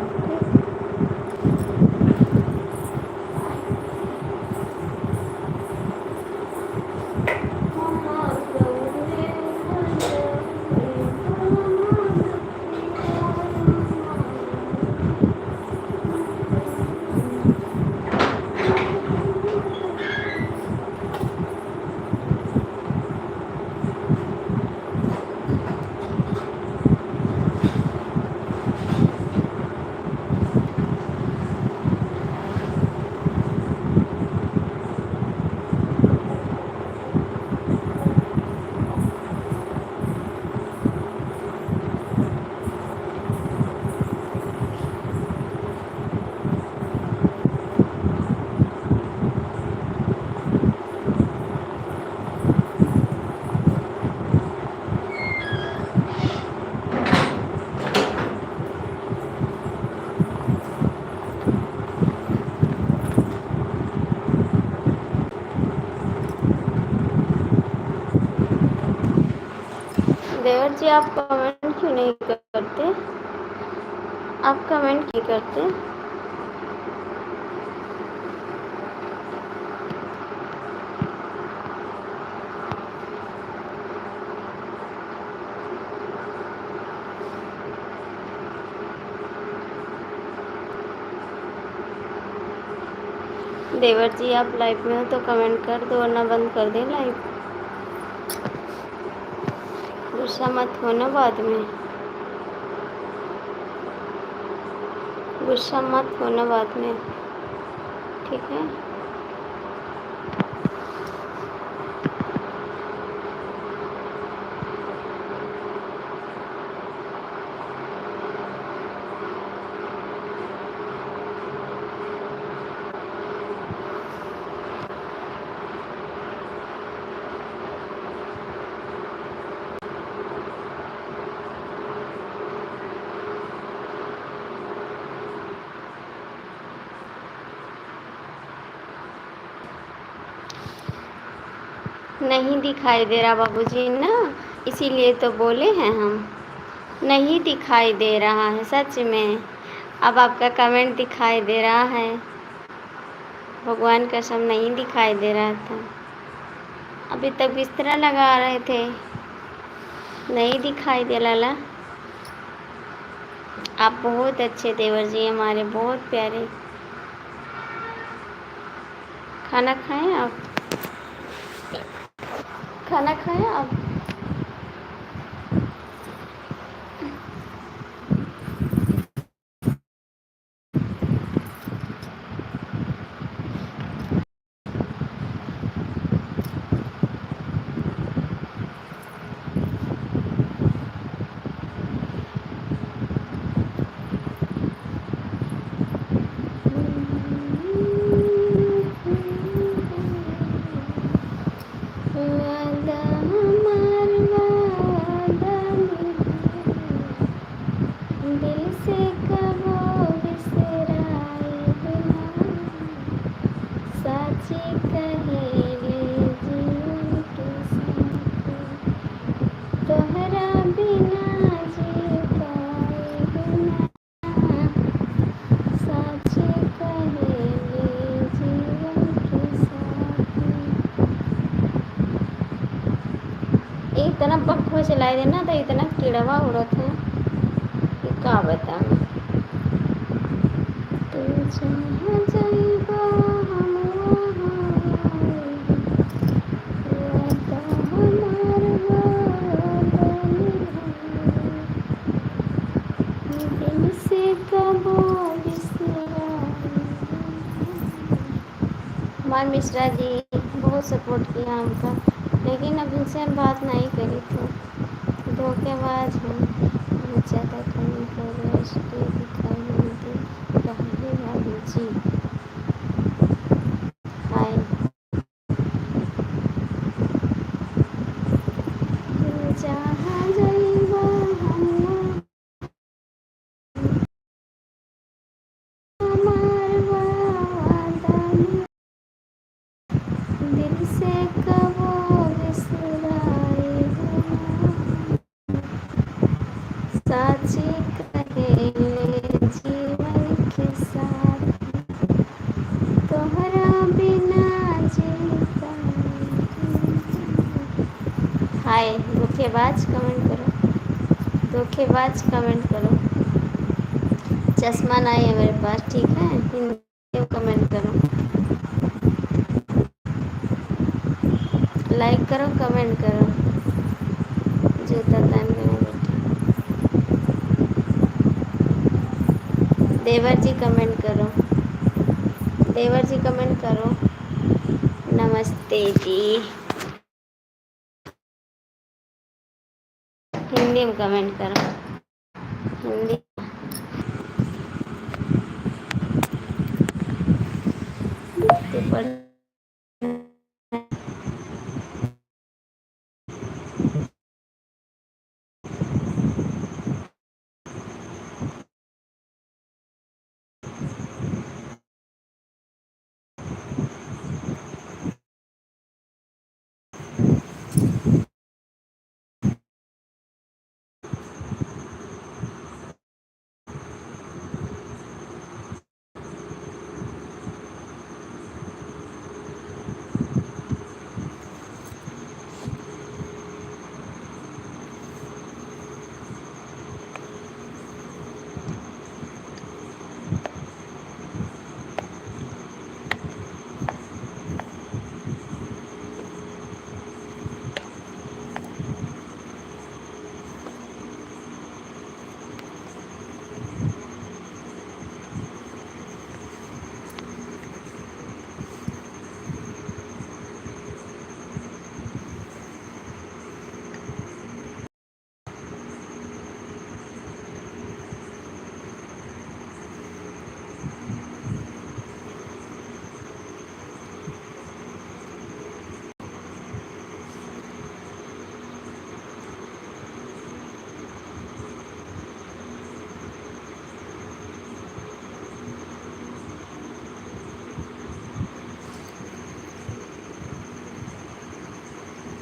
देवर जी आप कमेंट क्यों नहीं करते? आप कमेंट क्यों करते? देवर जी आप लाइव में हो तो कमेंट कर दो, वरना बंद कर दे लाइव। गुस्सा मत होना बाद में, गुस्सा मत होना बाद में, ठीक है? नहीं दिखाई दे रहा बाबूजी ना, इसीलिए तो बोले हैं हम। नहीं दिखाई दे रहा है सच में। अब आपका कमेंट दिखाई दे रहा है, भगवान कसम नहीं दिखाई दे रहा था। अभी तक बिस्तरा लगा रहे थे, नहीं दिखाई दे लाला। आप बहुत अच्छे देवर जी, हमारे बहुत प्यारे। खाना खाएं आप? खाना खाएं आप? इतना पंखो चलाई देना तो इतना कीड़वा उड़त है कि का बताऊँ। तू जहाँ जाइबा हम वहाँ हमार दिल से कबो हमारे मिश्रा जी बहुत सपोर्ट किया हमका, लेकिन अब इनसे हम बात नहीं करी तो धोखेबाज हैं। बहुत ज़्यादा कमी प्रोग्रेस के दिखाई नहीं दे रही है भाभी जी। हाय जहाँ जाइबा हम हमार वादा दिल से कबो बिसराइबा साची कहेले जीवन के साथ तोहरा बिना जी पाएगी। हाय धोखेबाज कमेंट करो, धोखेबाज कमेंट करो। चश्मा नहीं है मेरे पास, ठीक है, हिंदी में कमेंट करो, लाइक करो, कमेंट करो। जूता पहन के नहीं बैठे। देवर जी कमेंट करो, देवर जी कमेंट करो। नमस्ते जी, हिंदी में कमेंट करो, हिंदी तो पढ़।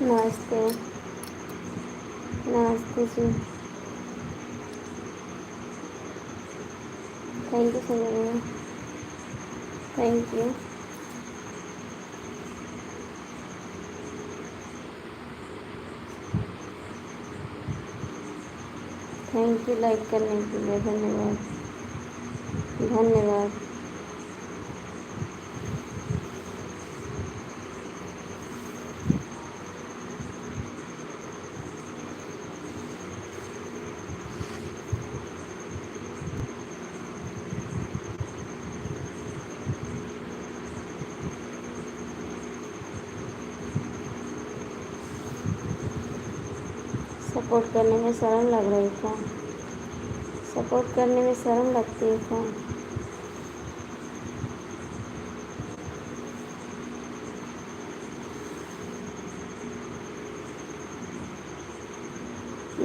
नमस्ते, नमस्ते जी, thank you Sanjana, thank you. Thank you like करने के लिए, धन्यवाद, धन्यवाद। सपोर्ट करने में शर्म लग रही था, सपोर्ट करने में शर्म लगती है क्या?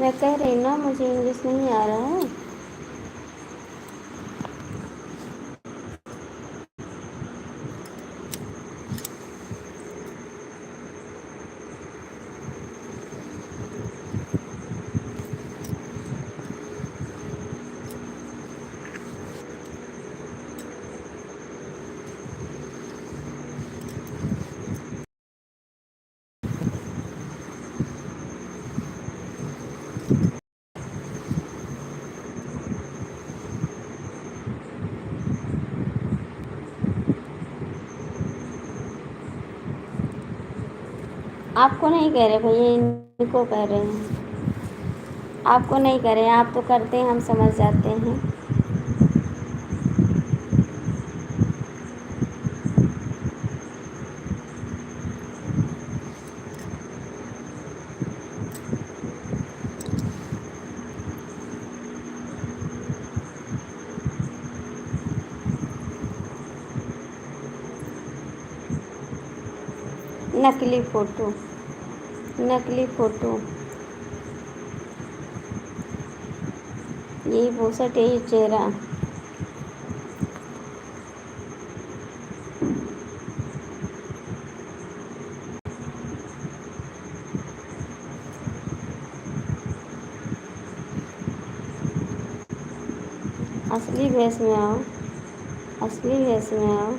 मैं कह रही ना मुझे इंग्लिश नहीं आ रहा है। आपको नहीं कह रहे भैया, इनको कह रहे हैं। आपको नहीं कह रहे हैं, आप तो करते हैं, हम समझ जाते हैं। नकली फ़ोटो, नकली फ़ोटो, यही पोसट, यही चेहरा। असली भेष में आओ, असली भेष में आओ।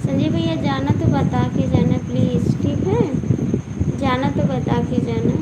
संजय भैया जाना तो बता के जाना प्लीज़, ठीक है? जाना तो बता के जाना।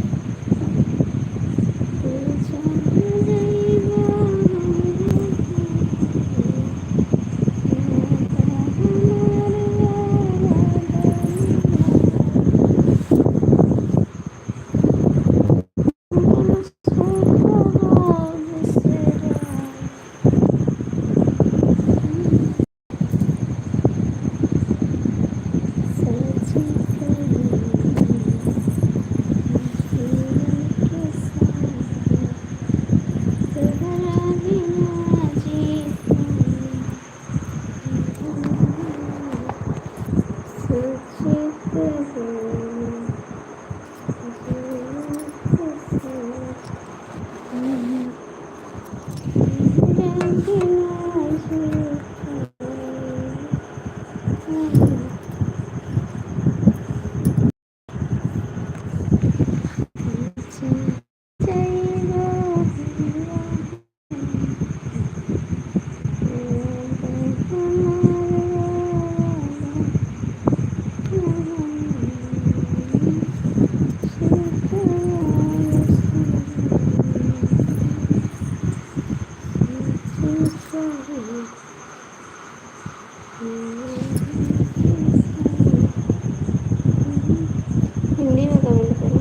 हिंदी में कमेंट करो,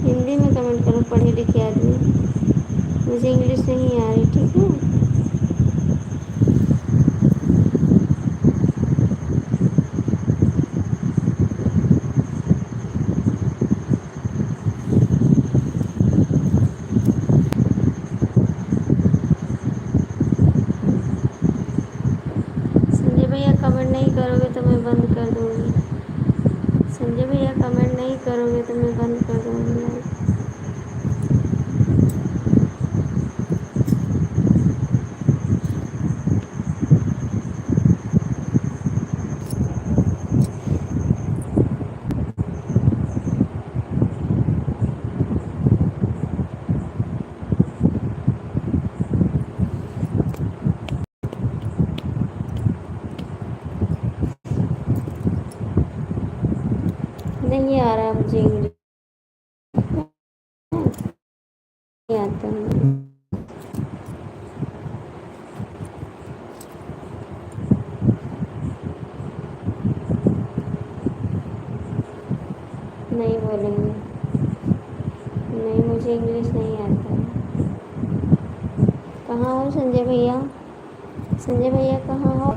हिंदी में कमेंट करो, पढ़े लिखे आदमी। मुझे इंग्लिश नहीं आ रही, ठीक है? संजय भैया कमेंट नहीं करोगे तो मैं बंद कर दूँगी। संजय भैया कमेंट नहीं करोगे तो मैं बंद कर दूँगी लाइव। नहीं आ रहा मुझे इंग्लिश, नहीं आता है। नहीं बोलेंगे, नहीं मुझे इंग्लिश नहीं आता है। कहाँ हो संजय भैया? संजय भैया कहाँ हो?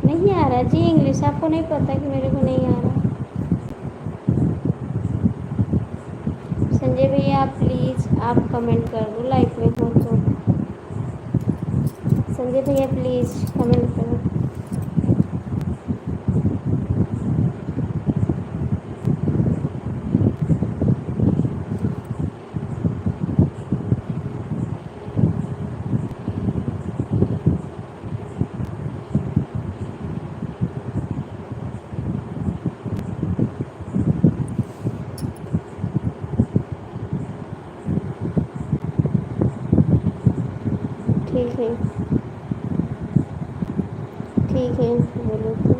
नहीं आ रहा जी इंग्लिश, आपको नहीं पता कि मेरे को नहीं आ रहा? संजय भैया आप प्लीज़ आप कमेंट कर दो, लाइव में हो तो। संजय भैया प्लीज़ कमेंट करो। है, ठीक है, बोलो तो।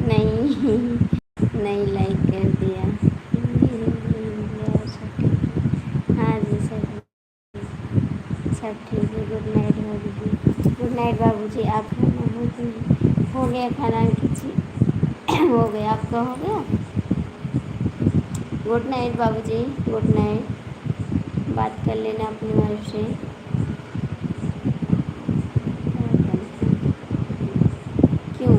नहीं नहीं, लाइक कर दिया। सब ठीक है, हाँ जी सब ठीक है। गुड नाइट बाबू जी, गुड नाइट बाबू जी। आप खाना हो गया खाना कीजिए। हो गया, आपका हो गया। गुड नाइट बाबू जी, गुड नाइट। बात कर लेना अपनी वाइफ से। क्यों?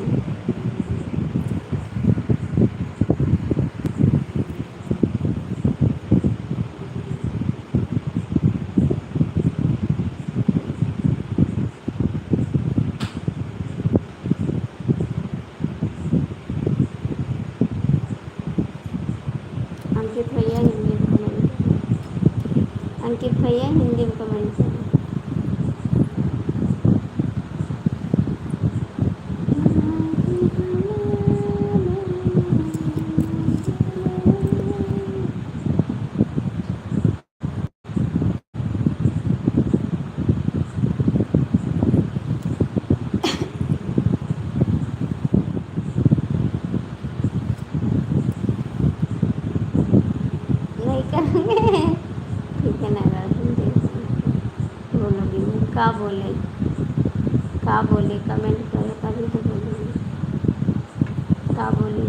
अंकित भैया हिंदी में कमेंट करें। अंकित भैया हिंदी में कमेंट करें। नहीं करेंगे, ठीक है ना हिंदी बोलोगी नहीं, का बोले कमेंट करो तभी तो बोलोगी। का बोले?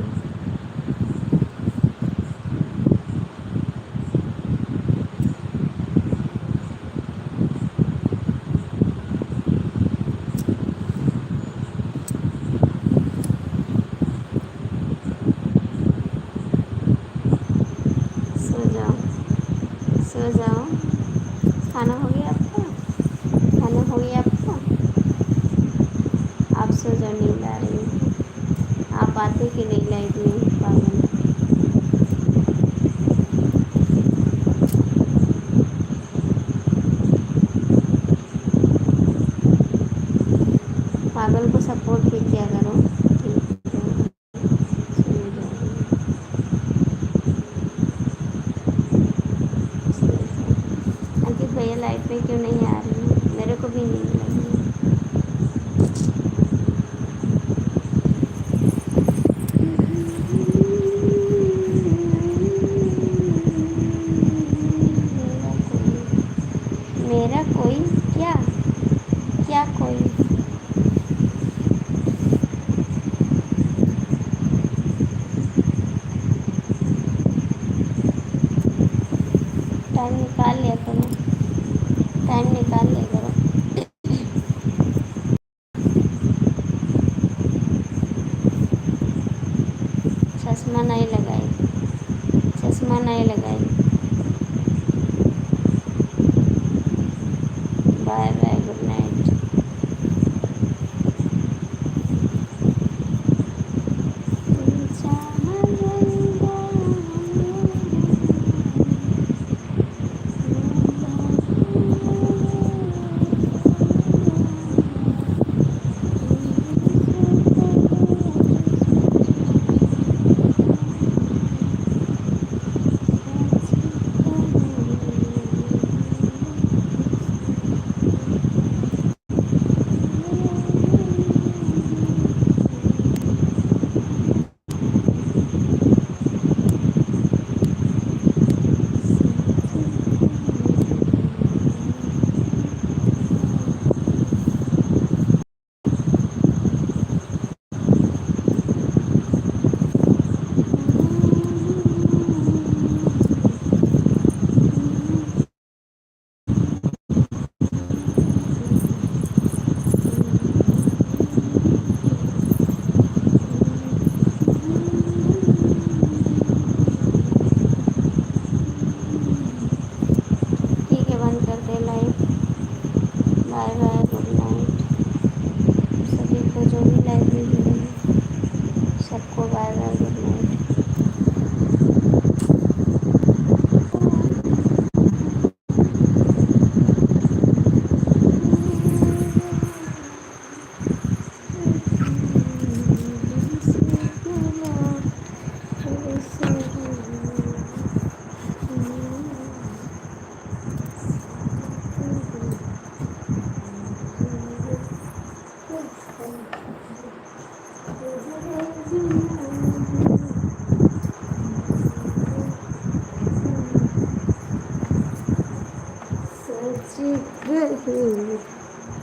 सो जाओ, सो जाओ। खाना हो गया आपका? खाना हो गया आपका? आप सो जाओ, नींद आ रही है। आप आते कि नहीं लाइट में पागल? पागल को सपोर्ट भी किया करो। ठीक है, सो जाओ, सो जाओ। अंकित भैया लाइट में क्यों नहीं आ रही है? मेरे को भी नींद लगी है। मेरा कोई क्या? क्या कोई? टाइम निकाल लिया करो, टाइम निकाल लिया करो। चश्मा नहीं लगाई, चश्मा नहीं लगाई। Bye bye, good night.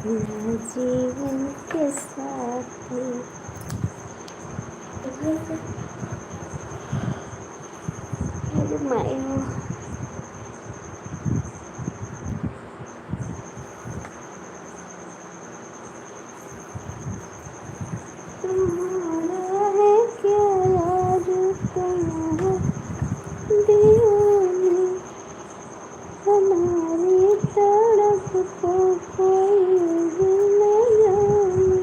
मेरा जीवन के साथ माई हो। तुम्हारा है क्या यार, तुम्हारा दीवानी, हमारी तड़प को कोई भी न जाने।